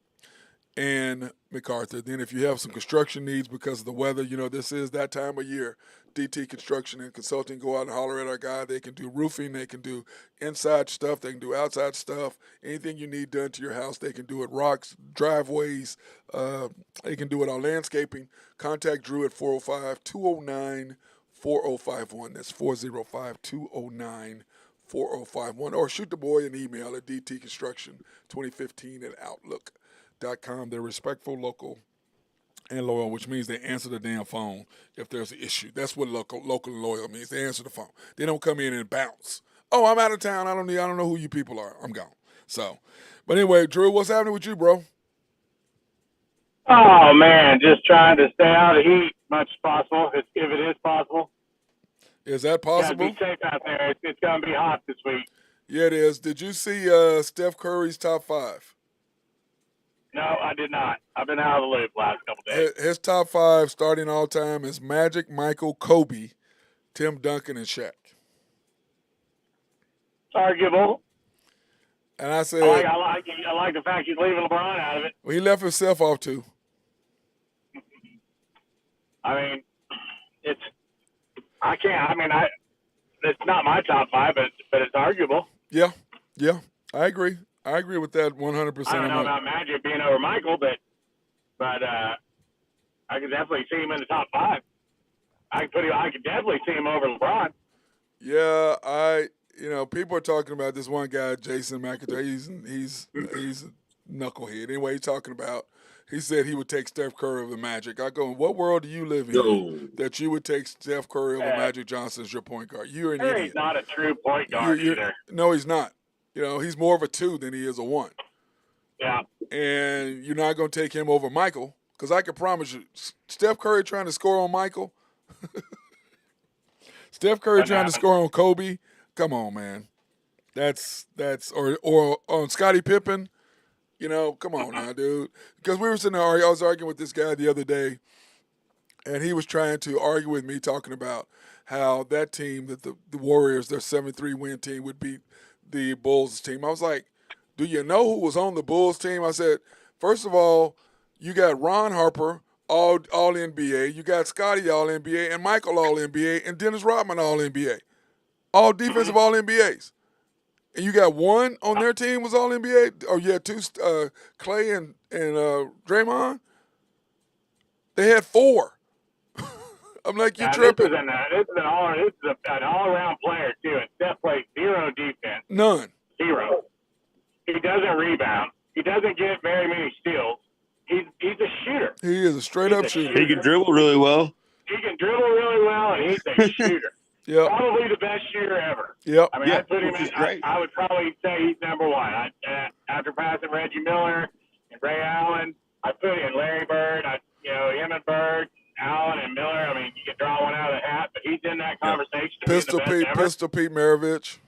and MacArthur. Then if you have some construction needs because of the weather, this is that time of year. DT Construction and Consulting, go out and holler at our guy. They can do roofing. They can do inside stuff. They can do outside stuff. Anything you need done to your house, they can do it. Rocks, driveways. They can do it on landscaping. Contact Drew at 405-209-4051. That's 405-209-4051. Or shoot the boy an email at dtconstruction2015@outlook.com. They're respectful, local, and loyal, which means they answer the damn phone if there's an issue. That's what local and loyal means. They answer the phone. They don't come in and bounce. Oh, I'm out of town. I don't know who you people are. I'm gone. So, but anyway, Drew, what's happening with you, bro? Oh man, just trying to stay out of heat as much as possible, if it is possible. Is that possible? Gotta be safe out there. It's gonna be hot this week. Yeah, it is. Did you see Steph Curry's top 5? No, I did not. I've been out of the loop last couple days. His top 5 starting all time is Magic, Michael, Kobe, Tim Duncan, and Shaq. It's arguable. And I said, I like the fact he's leaving LeBron out of it. Well, he left himself off too. I mean, it's not my top 5, but it's arguable. Yeah, I agree. I agree with that 100%. I don't know about Magic being over Michael, but I could definitely see him in the top 5. I could definitely see him over LeBron. Yeah, people are talking about this one guy, Jason McIntyre. He's a knucklehead. Anyway, he's talking about. He said he would take Steph Curry over Magic. I go, in what world do you live in that you would take Steph Curry over Magic Johnson as your point guard? You're an idiot. He's not a true point guard either. No, he's not. He's more of a 2 than he is a 1. Yeah. And you're not going to take him over Michael, because I can promise you, Steph Curry trying to score on Michael, Steph Curry trying to score on Kobe, come on, man. That's or on Scottie Pippen, come on now, dude. Because we were sitting there, I was arguing with this guy the other day, and he was trying to argue with me, talking about how that team, that the Warriors, their 7-3 win team, would beat the Bulls team. I was like, do you know who was on the Bulls team? I said, first of all, you got Ron Harper, all NBA. You got Scottie, all NBA, and Michael, all NBA, and Dennis Rodman, all NBA. All defensive all NBAs. And you got one on their team was all NBA? Or you had 2, Clay and Draymond? They had 4. I'm like, you're tripping. This is an all-around player, too. And Steph plays 0 defense. None. 0. He doesn't rebound. He doesn't get very many steals. He's a shooter. He is a straight-up shooter. He can dribble really well. He can dribble really well, and he's a shooter. Yep. Probably the best shooter ever. Yep. I mean, Yeah, I'd put him in. I would probably say he's number 1. After passing Reggie Miller and Ray Allen, I put in Larry Bird. Him and Bird, Allen and Miller. I mean, you can draw one out of the hat, but he's in that conversation. Pistol Pete Maravich.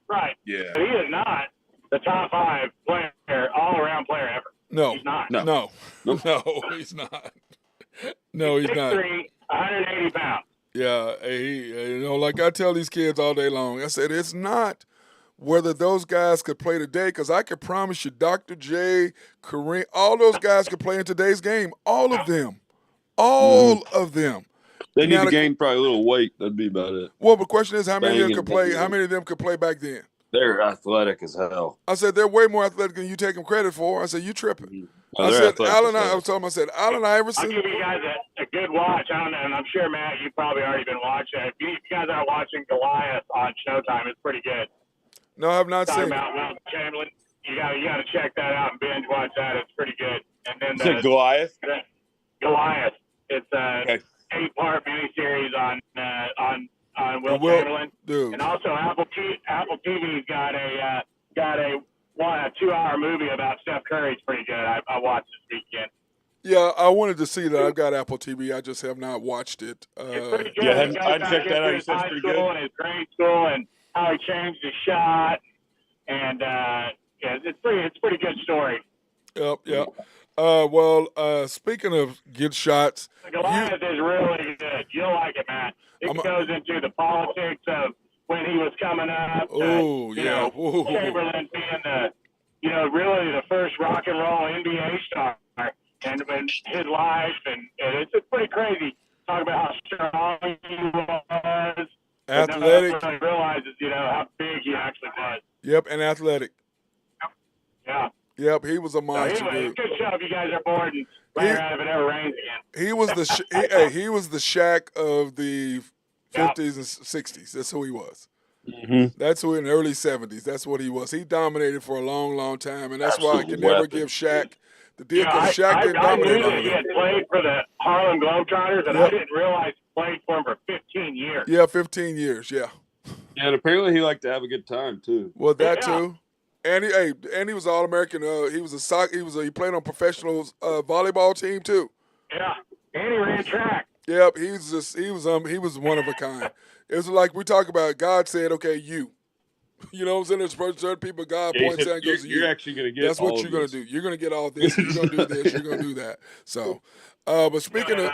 Right. Yeah. But he is not the top 5 player, all-around player ever. No. He's not. No. No, he's not. No, he's not. 6'3", 180 pounds. Yeah, like I tell these kids all day long, I said, it's not whether those guys could play today, because I can promise you Dr. J, Kareem, all those guys could play in today's game. All of them. All of them. They need Now to gain probably a little weight. That'd be about it. Well, the question is, how many of them Banging, could play? How banging. many of them could play back then? They're athletic as hell. I said they're way more athletic than you take them credit for. I said you tripping. Oh, I they're said athletic Allen. as hell. I was talking. I said Allen I'll Iverson. give you guys a good watch. I don't know, and I'm sure, Matt, you've probably already been watching it. If you guys aren't watching Goliath on Showtime, it's pretty good. No, I have not Talking seen it. about Will Chamberlain. You got to check that out and binge watch that. It's pretty good. And then Is it Goliath? Goliath. It's a Okay. 8-part miniseries on Will Will- Chamberlain. Dude. And also Apple TV's got a 2-hour movie about Steph Curry. It's pretty good. I watched this weekend. Yeah, I wanted to see that. I've got Apple TV. I just have not watched it. It's pretty good. Yeah, It goes I'd back check that into out. You his said it's high pretty school good? and his grade school and how he changed his shot. And it's pretty good story. Yep. Speaking of good shots, Goliath is really good. You'll like it, Matt. It goes into the politics of when he was coming up. Oh, yeah. Ooh. Chamberlain being really the first rock and roll NBA star, and his life, and it's pretty crazy. Talk about how strong he was. Athletic. But no one really realizes, how big he actually was. Yep, and athletic. Yeah. Yep, he was a So monster, anyway, dude. it's a good show if you guys are bored and playing around if it ever rains again. He was the he was the Shaq of the 50s and 60s. That's who he was. Mm-hmm. That's who in the early 70s. That's what he was. He dominated for a long, long time, and that's why I Absolute can never weapon. give Shaq the deal because Shaq I didn't dominate knew long that he enough. had played for the Harlem Globetrotters, and Yep. I didn't realize he played for him for 15 years. Yeah, 15 years. Yeah. Yeah, and apparently he liked to have a good time too. Well, that Yeah. too. And he was All American. He played on professional volleyball team too. Yeah, and he ran track. Yep, he was one of a kind. It was like we talk about. God said, "Okay, you." You know what I'm saying? There's certain people God Yeah, he points said, out and goes to you. You're actually going to get That's what all you're of going this. to do. You're going to get all this. You're going to do this. You're going to do that. So, but speaking of,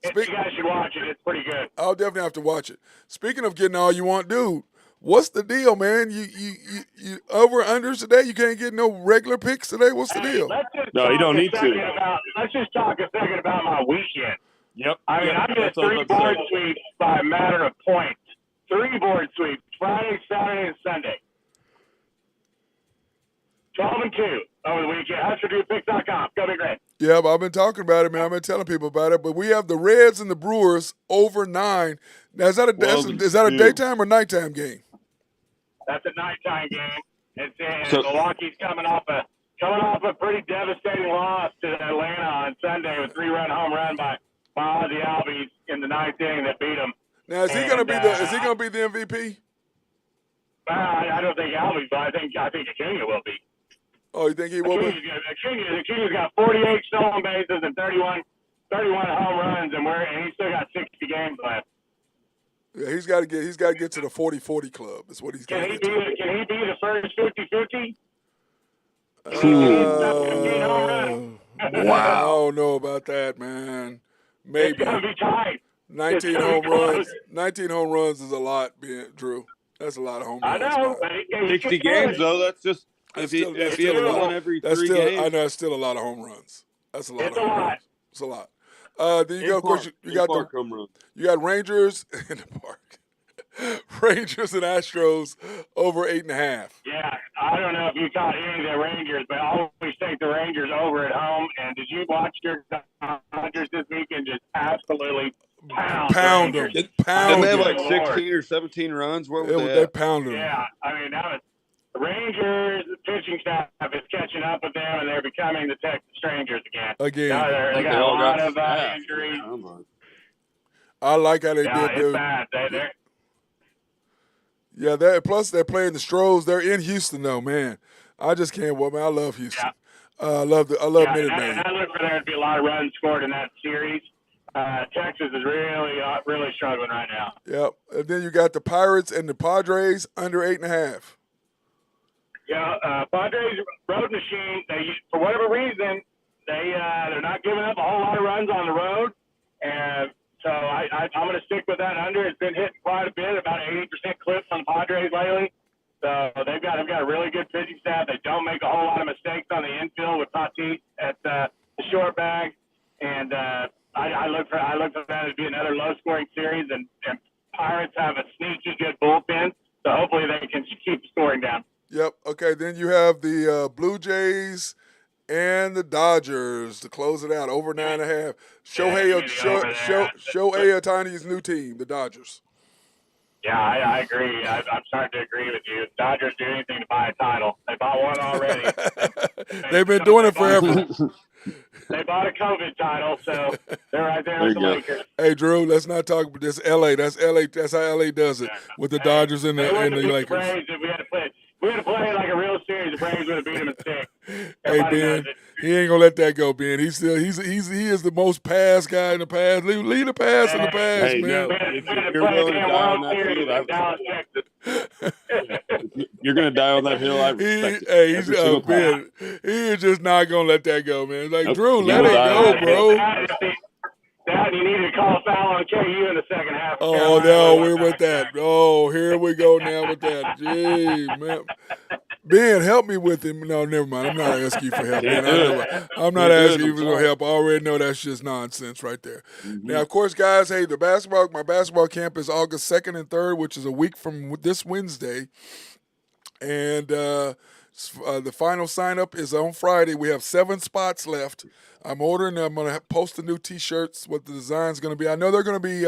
You guys should watch it. It's pretty good. I'll definitely have to watch it. Speaking of getting all you want, dude, what's the deal, man? You over unders today? You can't get no regular picks today. What's the deal? Let's just No, you talk don't a need to. second let's just talk a second about my weekend. Yep. I mean, Yep, I did that's what I 3 was about to board say. sweeps by a matter of points. 3 board sweeps, Friday, Saturday, and Sunday. 12-2 over the weekend. HuskerDudePicks.com. Go Big Red. Yeah, but I've been talking about it, man. I've been telling people about it. But we have the Reds and the Brewers over 9. Now, is that a 12-2. daytime or nighttime game? That's a nighttime game. And So- Milwaukee's coming off a pretty devastating loss to Atlanta on Sunday with 3-run home run by Ozzie Albies in the 9th inning that beat them. Now, is he going to be the MVP? I don't think Albies, but I think Acuna will be. Oh, you think he will be? Acuna's got 48 stolen bases and 31 home runs, and he's still got 60 games left. Yeah, he's got to get to the 40-40 club. That's what he's got to get to. Can he be the first 50-50? I don't know about that, man. Maybe It's gonna be tight. 19 It's home gonna be runs. close. 19 home runs is a lot, Drew. That's a lot of home I runs. know, man. but he 60 can do it. games, though, that's just That's if he had still- one every That's 3 still, games. I know it's still a lot of home runs. That's a lot It's of a home lot. runs. It's a lot. Then you got, of course, you got park home run. you got Rangers in the park. Rangers and Astros over 8.5. Yeah, I don't know if you caught any of the Rangers, but I always take the Rangers over at home. And did you watch your Dodgers this weekend just absolutely pound the them. Rangers? Pound Didn't they have them. like Lord. 16 or 17 runs? What were They they? pounded them. Yeah, I mean, that was the Rangers pitching staff is catching up with them, and they're becoming the Texas Rangers again. Again. They got a all lot got of staffed. injuries. I like how they Yeah, did it's their. bad. Plus they're playing the Stros. They're in Houston though, man. I just can't wait, man. I love Houston. I love Minute and Maid. I look for there to be a lot of runs scored in that series. Texas is really struggling right now. Yep. And then you got the Pirates and the Padres under 8.5. Yeah, Padres road machine. For whatever reason, they're not giving up a whole lot of runs on the road, and so I'm going to stick with that under. It's been hitting quite a bit, about 80% clips on the Padres lately. So they've got a really good pitching staff. They don't make a whole lot of mistakes on the infield with Tatis at the short bag, and I look for that to be another low-scoring series, and Pirates have a sneaky good bullpen, so hopefully they can keep scoring down. Yep. Okay. Then you have the Blue Jays and the Dodgers to close it out. Over 9.5. Shohei Ohtani's new team, the Dodgers. Yeah, I agree. I'm starting to agree with you. Dodgers do anything to buy a title. They bought one already. They've been doing it forever. They bought a COVID title, so they're right there with the Lakers. Hey, Drew, let's not talk about this. L.A. That's L.A. That's how L.A. does it with the Dodgers and the Lakers. Braves, if we had to play like a real series, the Braves would have beat them in 6. Hey, Ben, he ain't gonna let that go, Ben. He is the most past guy in the past. Leave the past in the past, hey, man. No, if you're willing to die on that field, you're gonna die on that hill. I respect it. Ben. He is just not gonna let that go, man. Like, Drew, let it go, bro. Dad, you need to call foul on KU in the second half. Oh, no, we're with that. Oh, here we go now with that. Gee, man. Ben, help me with him. No, never mind. I'm not asking you for help, man. I'm not asking you for help. I already know that's just nonsense right there. Mm-hmm. Now, of course, guys, hey, my basketball camp is August 2nd and 3rd, which is a week from this Wednesday. And the final sign-up is on Friday. We have 7 spots left. I'm going to post the new T-shirts, what the design's going to be. I know they're going to be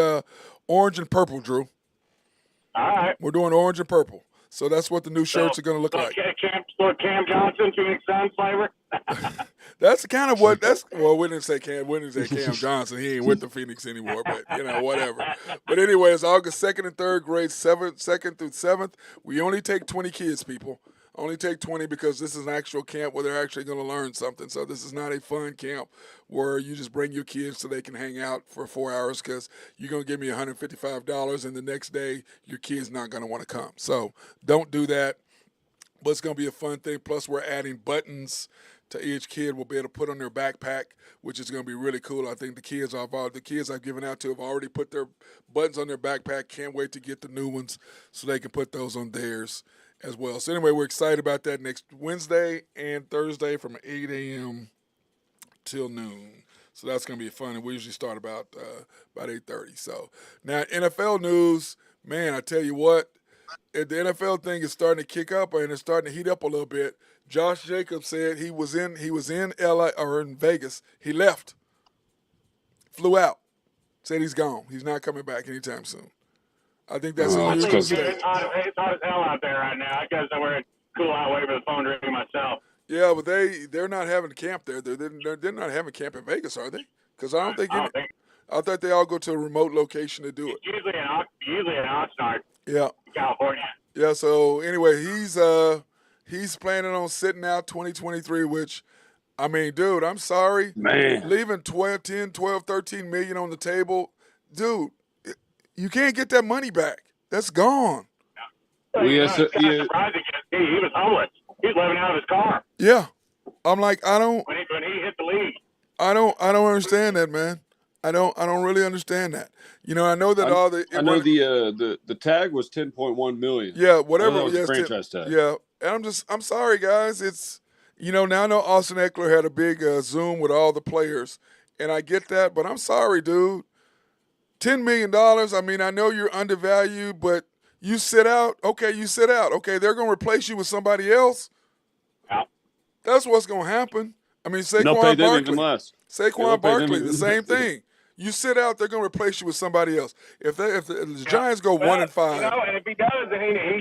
orange and purple, Drew. All right. We're doing orange and purple. So that's what the new shirts are going to look like. Cam Johnson, Phoenix Suns flavor? That's kind of what – well, we didn't say Cam Johnson. He ain't with the Phoenix anymore, but, whatever. But anyway, it's August 2nd and 3rd, grades 2nd through 7th. We only take 20 kids, people. Only take 20 because this is an actual camp where they're actually going to learn something. So this is not a fun camp where you just bring your kids so they can hang out for 4 hours because you're going to give me $155 and the next day your kid's not going to want to come. So don't do that. But it's going to be a fun thing. Plus we're adding buttons to each kid. Will be able to put on their backpack, which is going to be really cool. I think the kids I've given out to have already put their buttons on their backpack. Can't wait to get the new ones so they can put those on theirs as well. So anyway, we're excited about that next Wednesday and Thursday from 8 a.m. till noon. So that's going to be fun. And we usually start about 8:30. So now NFL news, man, I tell you what, the NFL thing is starting to kick up and it's starting to heat up a little bit. Josh Jacobs said he was in LA or in Vegas. He left, flew out, said he's gone. He's not coming back anytime soon. I think that's a news. It's hot as hell out there right now. I guess I'm wearing cool out waiting for the phone to ring myself. Yeah, but they're not having camp there. They're not having camp in Vegas, are they? Because I thought they all go to a remote location to do it. Usually in Oxnard. Yeah. California. Yeah. So anyway, he's planning on sitting out 2023, which, I mean, dude, I'm sorry, man, leaving 12, 13 million on the table, dude. You can't get that money back. That's gone. Yeah. He was homeless. He was living out of his car. Yeah. I'm like, I don't. When he hit the league. I don't understand that, man. I don't really understand that. I know that the tag was 10.1 million. Yeah, whatever. Was the franchise tag. Yeah, and I'm sorry, guys. It's now I know Austin Eckler had a big Zoom with all the players, and I get that, but I'm sorry, dude. $10 million. I mean, I know you're undervalued, but you sit out. Okay, you sit out. Okay, they're going to replace you with somebody else. Yeah. That's what's going to happen. I mean, Saquon Barkley, the same thing. You sit out, they're going to replace you with somebody else. If the Giants go 1-5, and if he does, then he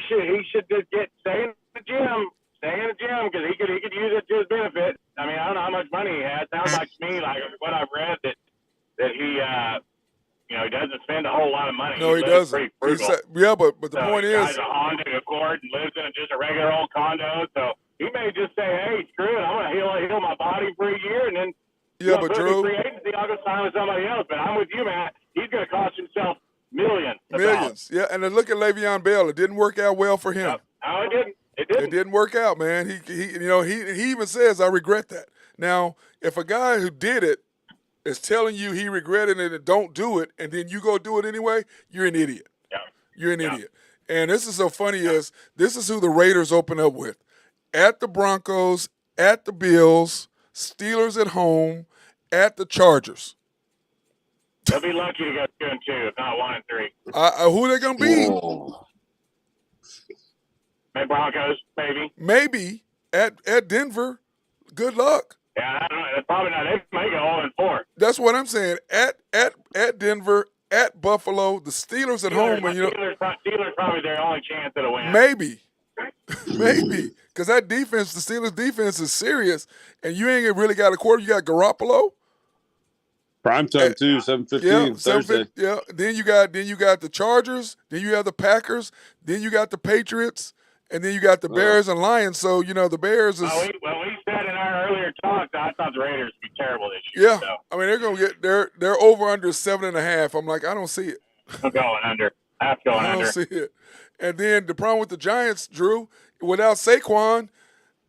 should just stay in the gym because he could use it to his benefit. I mean, I don't know how much money he has. Sounds like to me, like what I've read, that he. He doesn't spend a whole lot of money. No, he doesn't. But the point is, he has a Honda Accord and lives in just a regular old condo. So he may just say, "Hey, screw it, I'm gonna heal my body for a year, and then but Drew, free agency, I'll go sign with somebody else." But I'm with you, Matt. He's gonna cost himself millions. Yeah. And then look at Le'Veon Bell. It didn't work out well for him. No, it didn't. It didn't work out, man. He even says, "I regret that." Now, if a guy who did it is telling you he regretted it and don't do it, and then you go do it anyway, you're an idiot. Yeah. You're an idiot. And this is so funny is this is who the Raiders open up with. At the Broncos, at the Bills, Steelers at home, at the Chargers. They'll be lucky to go 2-2, if not 1-3. Who are they going to be? Oh. Maybe Broncos, maybe. Maybe at Denver. Good luck. Yeah, I don't know. It's probably not. They may go 0-4. That's what I'm saying. At Denver, at Buffalo, the Steelers at home, and Steelers probably their only chance at a win. maybe, because that defense, the Steelers defense is serious, and you ain't really got a quarter. You got Garoppolo. Primetime too, 7:15 Yeah, Thursday. Yeah. Then you got the Chargers. Then you have the Packers. Then you got the Patriots, and then you got the Bears and Lions. So the Bears is. Well, we said in our earlier talks, I thought the Raiders would be terrible this year. Yeah, so. I mean they're gonna get they're over under 7.5. I'm like, I don't see it. I'm going under. That's going under. I don't see it. And then the problem with the Giants, Drew, without Saquon,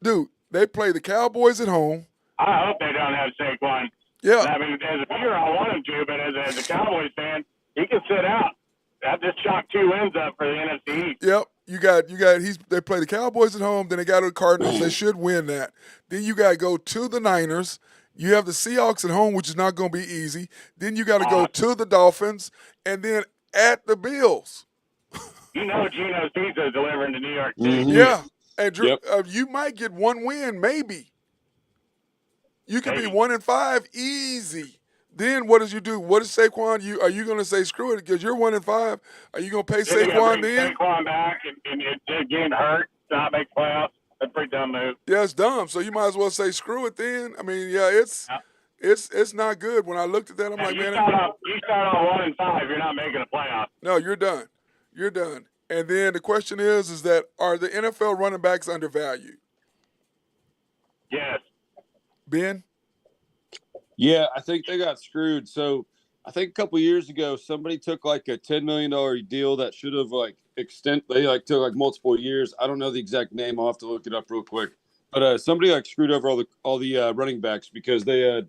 dude, they play the Cowboys at home. I hope they don't have Saquon. Yeah. I mean, as a viewer, I want him to, but as a Cowboys fan, he can sit out. That just chalked 2 wins up for the NFC East. Yep. They play the Cowboys at home, then they got the Cardinals. They should win that. Then you got to go to the Niners. You have the Seahawks at home, which is not going to be easy. Then you got to go to the Dolphins, and then at the Bills. Gino's Pizza is delivering to New York City. Mm-hmm. Yeah. And Drew, you might get one win, maybe. You could be 1-5 easy. Then what does you do? What is Saquon? Are you going to say screw it because you're 1-5? Are you going to pay Saquon then? Saquon back and getting hurt, not make playoffs. That's a pretty dumb move. Yeah, it's dumb. So you might as well say screw it then. I mean, it's not good. When I looked at that, I'm like, man. You start off 1-5, you're not making a playoff. No, you're done. You're done. And then the question is that are the NFL running backs undervalued? Yes. Ben? Yeah, I think they got screwed. So I think a couple of years ago, somebody took like a $10 million deal that should have they took multiple years. I don't know the exact name. I'll have to look it up real quick. But somebody screwed over all the running backs because they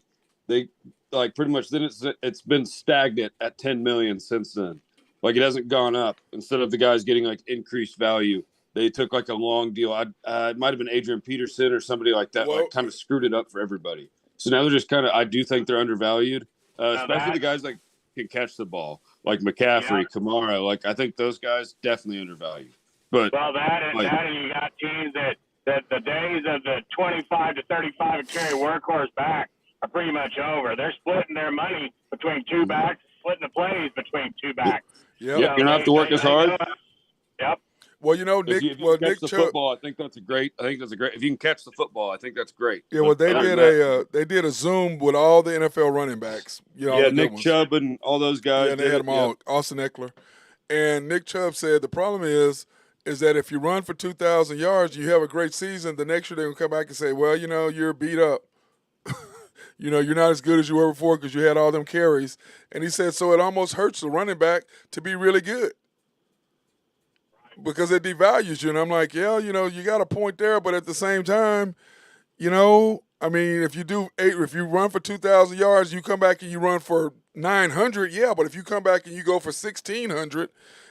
pretty much then it's been stagnant at 10 million since then. Like it hasn't gone up. Instead of the guys getting increased value, they took a long deal. It might have been Adrian Peterson or somebody like that. Kind of screwed it up for everybody. So now they're just I do think they're undervalued, especially the guys that can catch the ball, like McCaffrey, Kamara. I think those guys definitely undervalued. But that and you got teams that the days of the 25 to 35 and carry workhorse back are pretty much over. They're splitting their money between 2 backs, splitting the plays between 2 backs. Yep. You don't have to work as hard. Yep. Well, Nick. If you catch the football, I think that's great. If you can catch the football, I think that's great. Yeah, well, they did a Zoom with all the NFL running backs. Nick Chubb and all those guys. Yeah, and they had them all. Austin Eckler, and Nick Chubb said the problem is that if you run for 2,000 yards, you have a great season. The next year they're gonna come back and say, well, you're beat up. You're not as good as you were before because you had all them carries. And he said so it almost hurts the running back to be really good. Because it devalues you. And I'm like, you got a point there, but at the same time, I mean, if you run for 2,000 yards, you come back and you run for 900, but if you come back and you go for 1,600,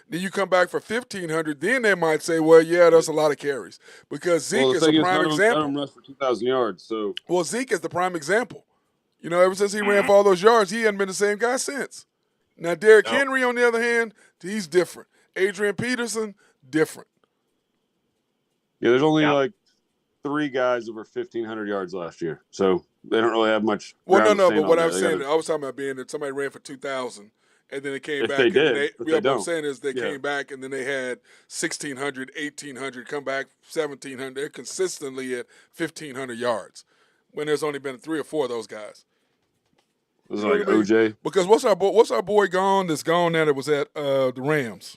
then you come back for 1,500, then they might say, well, that's a lot of carries. Because Zeke is a prime example. None of them rush for 2,000 yards, so. Well, Zeke is the prime example. Ever since he ran for all those yards, he hadn't been the same guy since. Now, Derrick Henry, on the other hand, he's different. Adrian Peterson, different. Yeah, there's only 3 guys over 1,500 yards last year, so they don't really have much. Well, no, but what I'm saying, I was talking about being that somebody ran for 2,000, and then they came back. They did. What I'm saying is they came back, and then they had 1,600, 1,800, come back 1,700. They're consistently at 1,500 yards when there's only been 3 or 4 of those guys. It was OJ. Because what's our boy gone that's gone now that was at the Rams?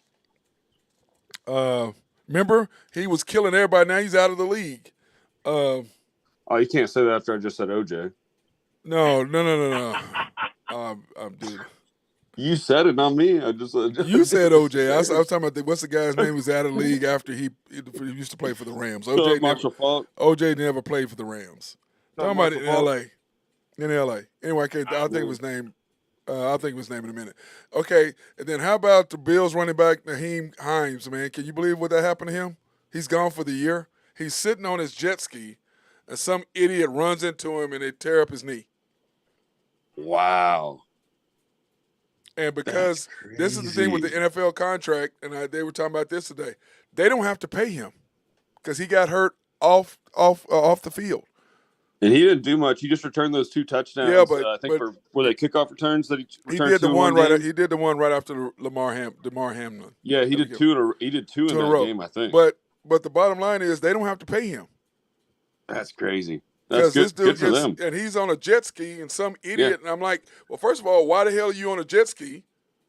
Remember, he was killing everybody. Now he's out of the league. You can't say that after I just said OJ. No. Dude. You said it, not me. You said OJ. I was talking about what's the guy's name who's out of the league after he used to play for the Rams. OJ never played for the Rams. Talking about it in L.A. Anyway, I'll think of his name. I'll think of his name in a minute. Okay, and then how about the Bills running back Naheem Hines, man? Can you believe what that happened to him? He's gone for the year. He's sitting on his jet ski, and some idiot runs into him, and they tear up his knee. Wow. And because this is the thing with the NFL contract, and they were talking about this today, they don't have to pay him because he got hurt off the field. And he didn't do much. He just returned those 2 touchdowns. Yeah, but I think were they kickoff returns that he returned? He did the one right. Game? He did the one right after Damar Hamlin. Yeah, he did 2 in a row. Game, I think. But the bottom line is they don't have to pay him. That's crazy. That's good for them. And he's on a jet ski, and some idiot. And I'm like, well, first of all, why the hell are you on a jet ski?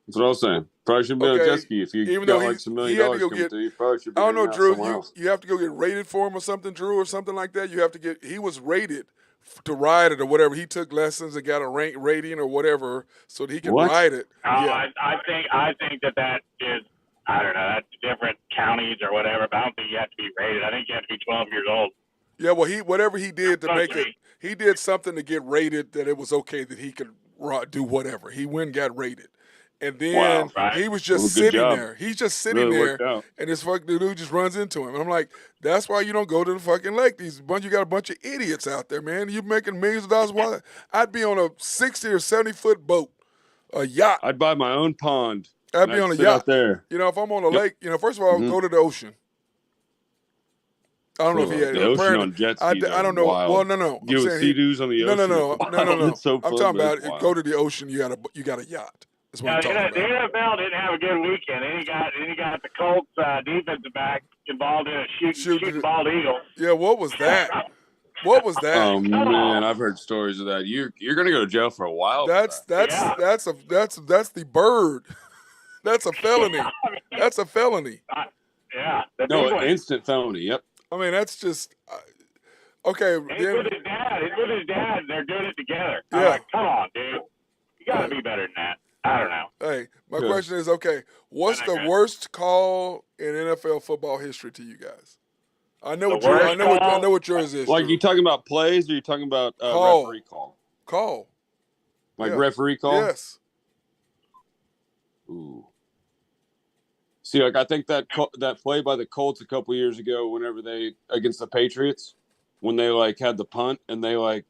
That's what I was saying. Probably should be on a jet ski if you even got though like some $1 million coming through. You probably should be. I don't know, Drew. You have to go get rated for him or something, Drew, or something like that. You have to get. He was rated to ride it or whatever. He took lessons and got a rating or whatever so that he can ride it. I think that is, I don't know, that's different counties or whatever, but I don't think you have to be rated. I think you have to be 12 years old. Yeah, well, whatever he did to make it, he did something to get rated that it was okay that he could do whatever. He went and got rated. And then he was just sitting there. He's just sitting there, and this fucking dude just runs into him. And I'm like, that's why you don't go to the fucking lake. You got a bunch of idiots out there, man. You're making millions of dollars. Why? I'd be on a 60 or 70-foot boat, a yacht. I'd buy my own pond. I'd be on a yacht out there. You know, if I'm on a lake, you know, first of all, go to the ocean. I don't know if he had the ocean on jet skis. I don't know. Wild. Well, no. You would sea-doos on the ocean. No. It's so I'm talking about go to the ocetion. You got a yacht. That's what I'm talking about. The NFL didn't have a good weekend. Then he got the Colts defensive back involved in a shooting bald eagle. Yeah, what was that? What was that? Oh man, I've heard stories of that. You're gonna go to jail for a while. That's the bird. That's a felony. That's a felony. No, an instant felony. Yep. I mean, that's just okay. He's with his dad. They're doing it together. Yeah. I'm like, come on, dude. You got to be better than that. I don't know. Hey, my question is, okay, what's the worst call in NFL football history to you guys? I know what yours is. Like, you talking about plays, or you talking about referee call? Call. Referee call. Yes. Ooh. See, like, I think that play by the Colts a couple years ago, whenever against the Patriots, when they like had the punt and they like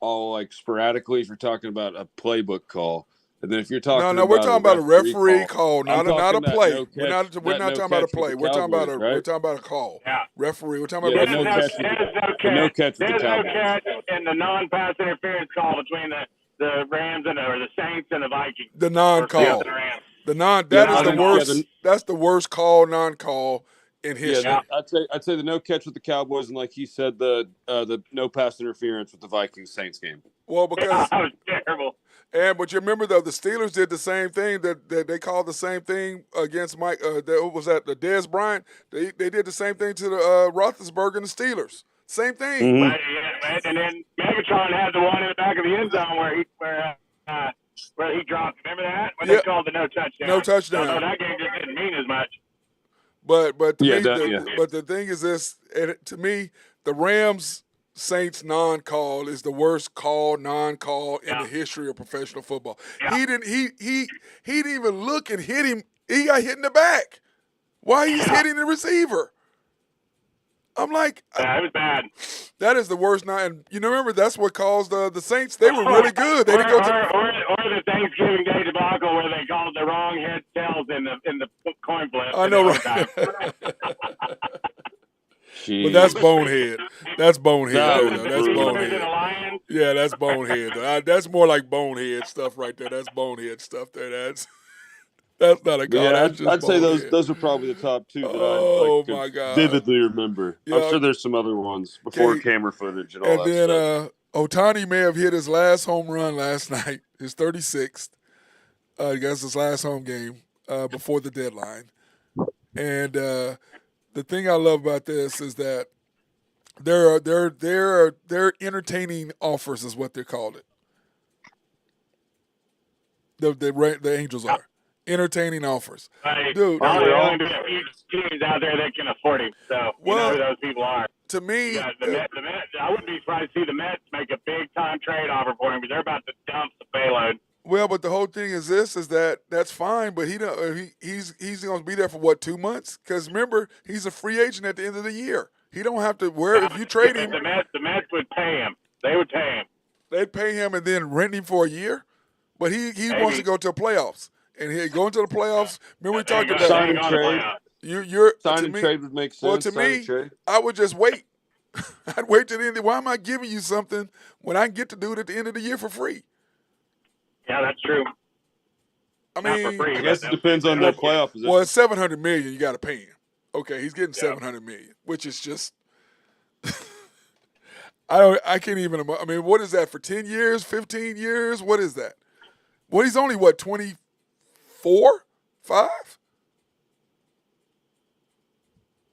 all like sporadically, if you're talking about a playbook call, and then if you're talking we're talking about a referee call, not a play. We're not talking about a play. We're talking about a call. Yeah. Referee. We're talking about referee. No catch. There's no catch in the non-pass interference call between the Rams or the Saints and the Vikings. The non-call. That is the worst. That's the worst call, non-call in history. Yeah, I'd say the no catch with the Cowboys, and like he said, the no pass interference with the Vikings Saints game. Well, because that was terrible. But you remember though, the Steelers did the same thing. That they called the same thing against Mike. Was that the Dez Bryant? They did the same thing to the Roethlisberger and the Steelers. Same thing. Mm-hmm. Right, and then Megatron had the one in the back of the end zone where he dropped. Remember that? When they called the no touchdown. No touchdown. No, that game just didn't mean as much. But the thing is this, and to me, the Rams Saints non-call is the worst non-call in the history of professional football. Yeah. He didn't even look and hit him. He got hit in the back. Why he's hitting the receiver? I'm like, that was bad. That is the worst. And you remember that's what caused the Saints. They were really good. They didn't go or the Thanksgiving Day debacle where they called the wrong head tails in the coin flip. I know, right? But that's bonehead. That's bonehead. That's bonehead. Yeah, that's bonehead. That's more like bonehead stuff right there. That's bonehead stuff there. That's not a call. Yeah, I'd say those are probably the top two that I my God. vividly remember. Yeah. I'm sure there's some other ones before camera footage and all that stuff. And then Ohtani may have hit his last home run last night, his 36th. I guess his last home game before the deadline. And the thing I love about this is that they're entertaining offers is what they called it. The Angels are. Entertaining offers. Dude, there are only a few teams out there that can afford him. So you know who those people are. To me, the Mets, I wouldn't be surprised to see the Mets make a big time trade offer for him, but they're about to dump the payload. Well, but the whole thing is that's fine, but he's going to be there for what, 2 months? Because remember, he's a free agent at the end of the year. He don't have to if you trade him. The Mets would pay him. They would pay him. They'd pay him and then rent him for a year. But he wants to go to the playoffs, and he going to the playoffs. Remember we talked about Sign and trade. You're Sign to and me. trade would make sense. Well, to Sign me, and trade. I would just wait. I'd wait to the end. Why am I giving you something when I can get to do it at the end of the year for free? Yeah, that's true. I Not for mean, free, I guess but it depends on their playoff position. well, it's $700 million. You got to pay him. Okay, he's getting $700 million, which is just. I can't even. I mean, what is that for 10 years, 15 years? What is that? Well, he's only 24, 5.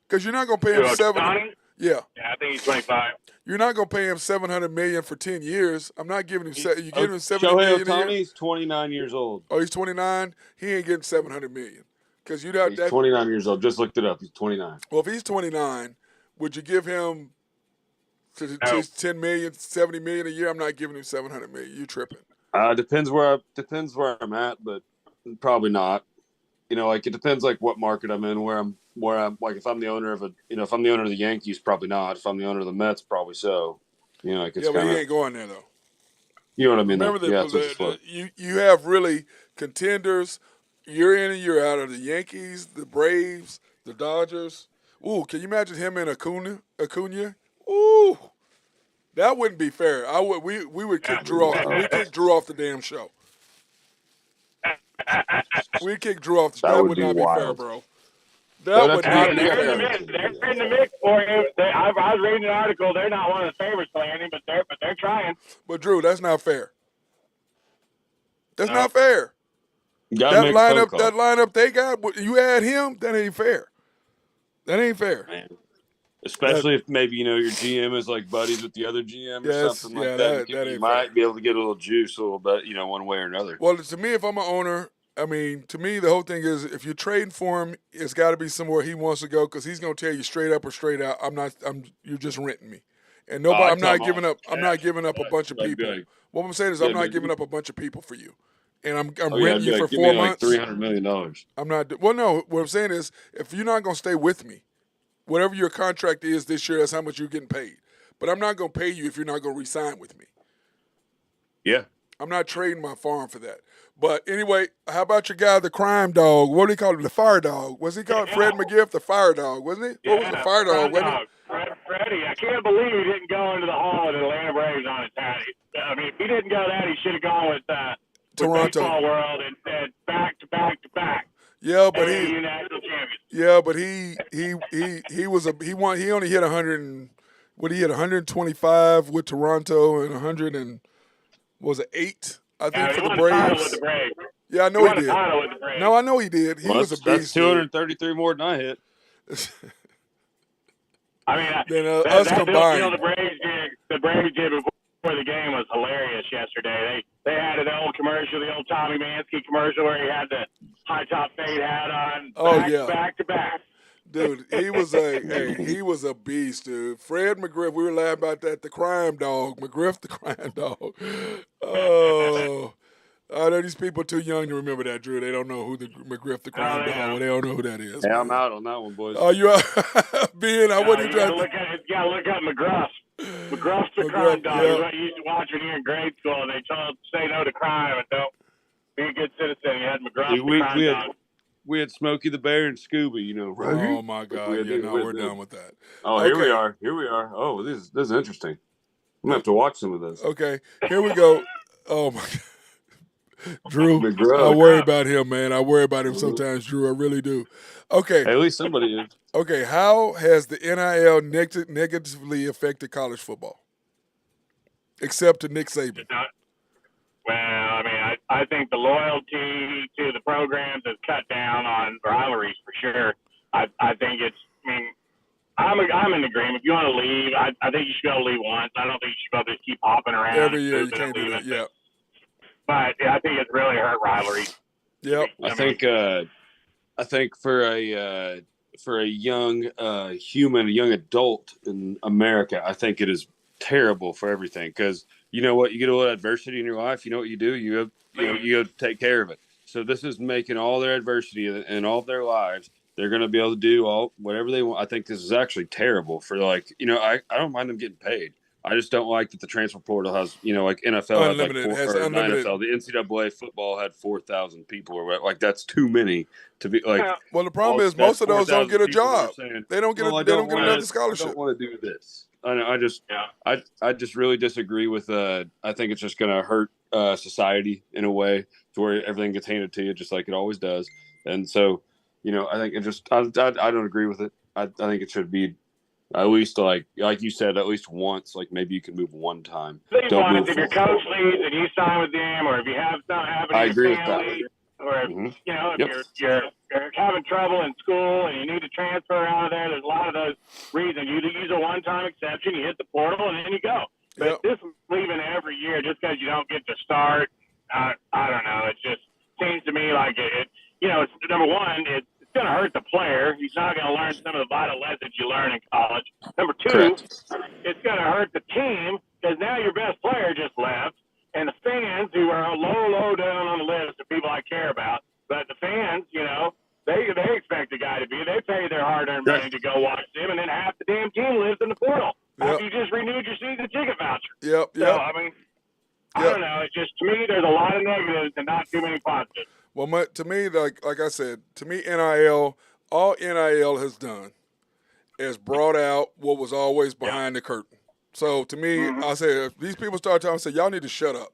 Because you're not gonna pay him $700. Yeah. Yeah, I think he's 25. You're not gonna pay him $700 million for 10 years. I'm not giving him. You giving him $70 Shohei million a year? Ohtani's 29 years old. Oh, he's 29. He ain't getting $700 million. Because you He's 29 years old. Just looked it up. He's 29. Well, if he's 29, would you give him to $10 million, $70 million a year? I'm not giving him $700 million. You tripping? Depends where I'm at, but probably not. You know, like it depends like what market I'm in, where I'm like if I'm the owner of if I'm the owner of the Yankees, probably not. If I'm the owner of the Mets, probably so. You know, like it's but he ain't going there though. You know what I mean? Remember you have really contenders year in and year out of the Yankees, the Braves, the Dodgers. Ooh, can you imagine him and Acuna? Ooh, that wouldn't be fair. We would kick Drew off. We kick Drew off the damn show. We kick Drew off the show. That would not be fair, bro. That would not be fair. They're in the mix for him. I was reading an article. They're not one of the favorites playing him, but they're trying. But Drew, that's not fair. That's not fair. That lineup they got, you add him, that ain't fair. That ain't fair. Man. Especially if maybe, your GM is like buddies with the other GM or something like that. You might be able to get a little juice a little bit, one way or another. Well, to me, if I'm an owner, I mean, to me, the whole thing is if you're trading for him, it's got to be somewhere he wants to go because he's going to tell you straight up or straight out, you're just renting me. And nobody, I'm not giving up a bunch of people. What I'm saying is I'm not giving up a bunch of people for you. And I'm renting you for 4 months. Like $300 million. I'm not. Well, no. What I'm saying is, if you're not going to stay with me, whatever your contract is this year, that's how much you're getting paid. But I'm not going to pay you if you're not going to re-sign with me. Yeah. I'm not trading my farm for that. But anyway, how about your guy, the crime dog? What do he call him? The fire dog? Was he called Fred McGiff, the fire dog? Wasn't he? What was the fire dog? Wasn't he? Freddie. I can't believe he didn't go into the Hall of the Atlanta Braves on his hat. I mean, if he didn't go that, he should have gone with Toronto baseball world and said back to back to back. Yeah, but he only hit 100 he hit 125 with Toronto and 100 and was it 8 I think for the Braves. Yeah, I know he did. No, I know he did. He was a beast. That's 233 more than I hit. I mean, then us combined. The Braves did before the game was hilarious yesterday. They had an old commercial, the old Tommy Mansky commercial where he had the high top fade hat on. Back to back. Dude, he was a beast, dude. Fred McGriff, we were laughing about that. The crime dog, McGriff, the crime dog. Oh, I know these people are too young to remember that, Drew. They don't know who the McGriff, the crime dog. They don't know who that is. Yeah, I'm out on that one, boys. Oh, you are? Ben, I wouldn't try to look at. You gotta look up McGruff. McGruff's the crime dog. Yeah. What you used to watch when you were in grade school, and they told say no to crime and don't be a good citizen. You had McGruff, the crime dog. We had Smokey the Bear and Scooby, right? Oh my God! Yeah, now we're done with that. Oh, okay. Here we are. Oh, this is interesting. I'm gonna have to watch some of this. Okay, here we go. Oh my God, Drew. McGruff. I worry about him, man. I worry about him sometimes, Drew. I really do. Okay. At least somebody is. Okay, how has the NIL negatively affected college football? Except to Nick Saban. Well, I mean, I think the loyalty to the programs has cut down on rivalries for sure. I think it's. I mean, I'm in agreement. If you want to leave, I think you should be able to leave once. I don't think you should be able to just keep hopping around every year. You can't do that. Yeah. But I think it's really hurt rivalries. Yep. I think for a young human, a young adult in America, I think it is terrible for everything because you know what, you get a little adversity in your life. You know what you do? You go take care of it. So this is making all their adversity and all of their lives. They're going to be able to do whatever they want. I think this is actually terrible for I don't mind them getting paid. I just don't like that the transfer portal has, like NFL Unlimited. had Has not unlimited. NFL, the NCAA football had 4,000 people or what. Like that's too many to be like. Well, the problem is most of those don't get a job. Saying, they don't get well, they don't get another I scholarship. don't want to do this. I just really disagree with. I think it's just going to hurt society in a way to where everything gets handed to you just like it always does. And so, I think it just I don't agree with it. I think it should be. At least, like you said, at least once. Like maybe you can move one time. Don't move if your coach leaves and you sign with them, or if you have something happen to your family, or if, if you're having trouble in school and you need to transfer out of there. There's a lot of those reasons. You use a one-time exception, you hit the portal, and then you go. But this leaving every year just because you don't get to start, I don't know. It just seems to me like it's number one, it's going to hurt the player. He's not going to learn some of the vital lessons you learn in college. Number two, it's going to hurt the team because now your best player just left, and the fans who are low down on the list of people I care about. But the fans, they expect the guy to be. They pay their hard-earned money to go watch them, and then half the damn team lives in the portal after you just renewed your season ticket voucher. So I mean, I don't know. It just, to me, there's a lot of negatives and not too many positives. Well, to me, like I said, to me, NIL, all NIL has done is brought out what was always behind the curtain. So to me, I say if these people start talking, I say y'all need to shut up.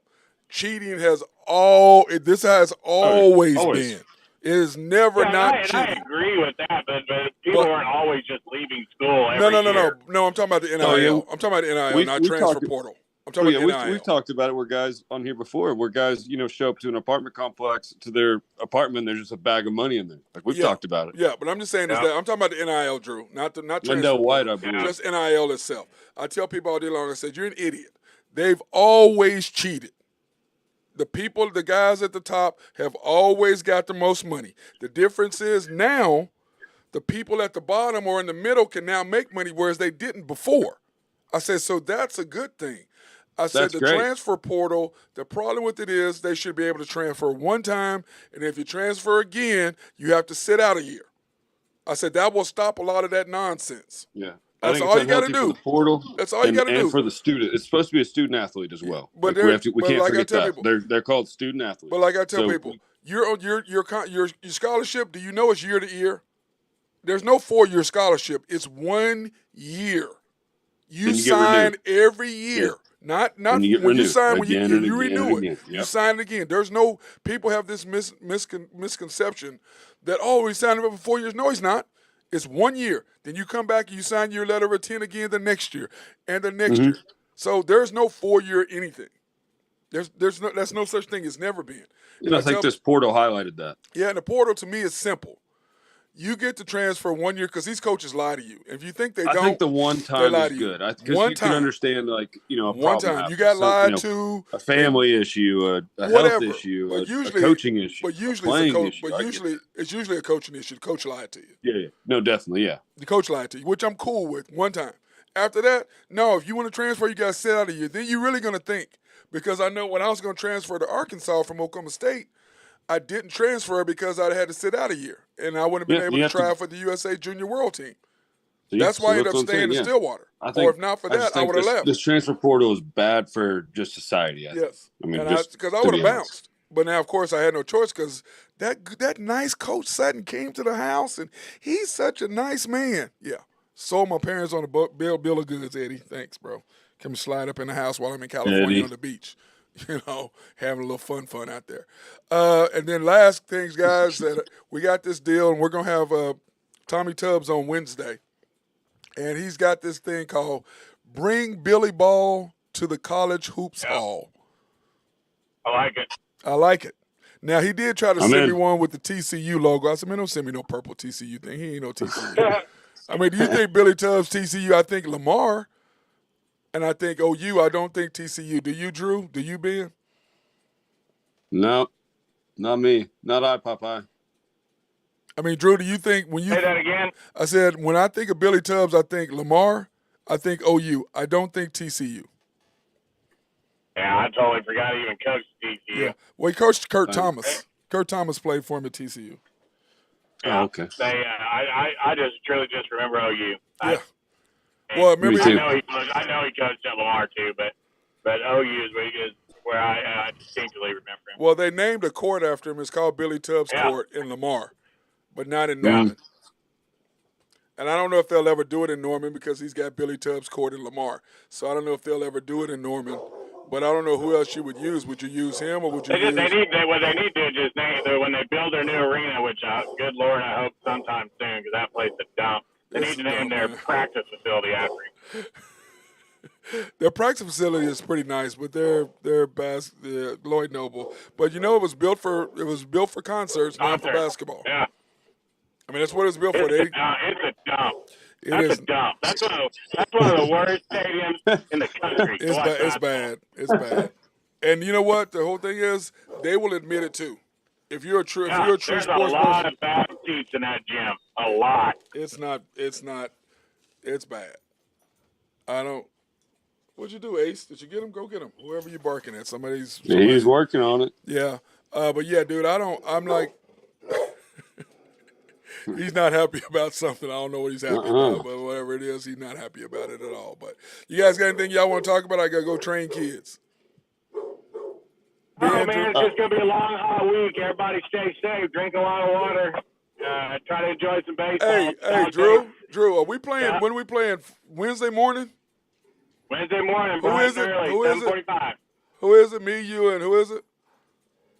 Cheating has always been. It is never not cheating. I agree with that, but people aren't always just leaving school every year. No, I'm talking about the NIL. I'm talking about the NIL, not transfer portal. I'm talking about NIL. We've talked about it where guys on here before, where guys, show up to an apartment complex, to their apartment, there's just a bag of money in there. Like we've talked about it. Yeah, but I'm just saying is that I'm talking about the NIL, Drew, not transfer White, I portal, believe. just NIL itself. I tell people all day long, I said, you're an idiot. They've always cheated. The guys at the top have always got the most money. The difference is now the people at the bottom or in the middle can now make money, whereas they didn't before. I said, so that's a good thing. I said the transfer portal, the problem with it is they should be able to transfer one time, and if you transfer again, you have to sit out a year. I said that will stop a lot of that nonsense. Yeah. That's all you got to do. The portal, that's all you got to do. And for the student, it's supposed to be a student athlete as well. But we can't forget that. People, they're called student athletes. But like I tell people, your scholarship, do you know it's year to year? There's no 4-year scholarship. It's 1 year. You sign every year. Yeah. Not when you sign, when you renew it. Yep. You sign it again. There's no people have this misconception that he's signing up for 4 years. No, he's not. It's 1 year. Then you come back and you sign your letter of intent again the next year and the next year. So there's no 4-year anything. That's no such thing. It's never been. And I think this portal highlighted that. Yeah, and the portal to me is simple. You get to transfer 1 year because these coaches lie to you. If you think they don't, I think the one time is good. Because you can understand, a one time. You got lied to. A family issue, a health issue, a coaching issue. But usually it's usually a coaching issue. The coach lied to you. Yeah. No, definitely, yeah. The coach lied to you, which I'm cool with one time. After that, no, if you want to transfer, you got to sit out a year. Then you're really going to think. Because I know when I was going to transfer to Arkansas from Oklahoma State, I didn't transfer because I had to sit out a year, and I wouldn't have been able to try for the USA Junior World Team. That's why I ended up staying in Stillwater. Or if not for that, I would have left. This transfer portal is bad for just society. Yes, because I would have bounced. But now, of course, I had no choice because that nice Coach Sutton came to the house, and he's such a nice man. Yeah, sold my parents on the bill of goods, Eddie. Thanks, bro. Come slide up in the house while I'm in California on the beach. Having a little fun out there. And then last things, guys, that we got this deal, and we're going to have Tommy Tubbs on Wednesday. And he's got this thing called Bring Billy Ball to the College Hoops Hall. I like it. Now, he did try to send me one with the TCU logo. I said, man, don't send me no purple TCU thing. He ain't no TCU. I mean, do you think Billy Tubbs TCU? I think Lamar. And I think OU, I don't think TCU. Do you, Drew? Do you, Ben? No, not me. Not I, Popeye. I mean, Drew, do you think when you – Say that again? I said when I think of Billy Tubbs, I think Lamar. I think OU. I don't think TCU. Yeah, I totally forgot he even coached TCU. Yeah. Well, he coached Kurt Thomas. Kurt Thomas played for him at TCU. Yeah. Oh, okay. I just truly just remember OU. Yeah. Well, remember, I know he coached at Lamar too, but OU is where I distinctly remember him. well, they named a court after him. It's called Billy Tubbs Court in Lamar, but not in Norman. And I don't know if they'll ever do it in Norman because he's got Billy Tubbs Court in Lamar. So I don't know if they'll ever do it in Norman. But I don't know who else you would use. Would you use him or would you use? What they need to just name when they build their new arena, which good Lord, I hope sometime soon because that place is dump. They need to name their practice facility after him. Their practice facility is pretty nice, but they're Lloyd Noble. But you know, it was built for concerts, not for basketball. Yeah. I mean, that's what it's built for. It's a dump. That's a dump. That's one of the worst stadiums in the country. It's bad. It's bad. And you know what? The whole thing is, they will admit it too. If you're a true sports person, there's a lot of bad seats in that gym. A lot. It's not. It's bad. I don't. What'd you do, Ace? Did you get him? Go get him. Whoever you're barking at, somebody's. He's working on it. Yeah, but yeah, dude, I'm like. He's not happy about something. I don't know what he's happy about, but whatever it is, he's not happy about it at all. But you guys got anything y'all want to talk about? I got to go train kids. Man, it's just going to be a long, hot week. Everybody stay safe. Drink a lot of water. Try to enjoy some baseball. Hey, Drew, are we playing? Yeah. When are we playing? Wednesday morning? Wednesday morning. Who is it? Early, who is 7:45. it? Who is it? Me, you, and who is it?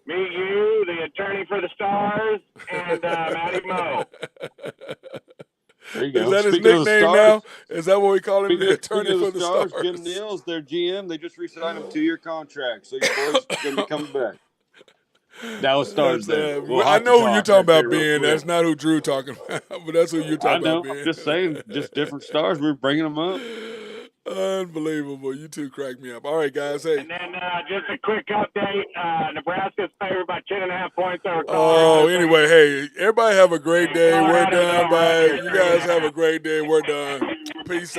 Me, you, the attorney for the Stars, and Matty Moe. There you go. Is that his nickname now? Is that what we call him? The attorney for the Stars? Jim Neal's their GM. They just re-signed him 2-year contract. So your boy's going to be coming back. Dallas Stars there. I know who you're talking about, Ben. That's not who Drew talking about, but that's who you're talking about, Ben. I'm just saying, just different stars. We're bringing them up. Unbelievable. You two crack me up. All right, guys. Hey. And then just a quick update. Nebraska's favored by 10.5 points over Oh, Colorado. anyway, hey, everybody have a great day. We're done. Bye. You guys have a great day. We're done. Peace out.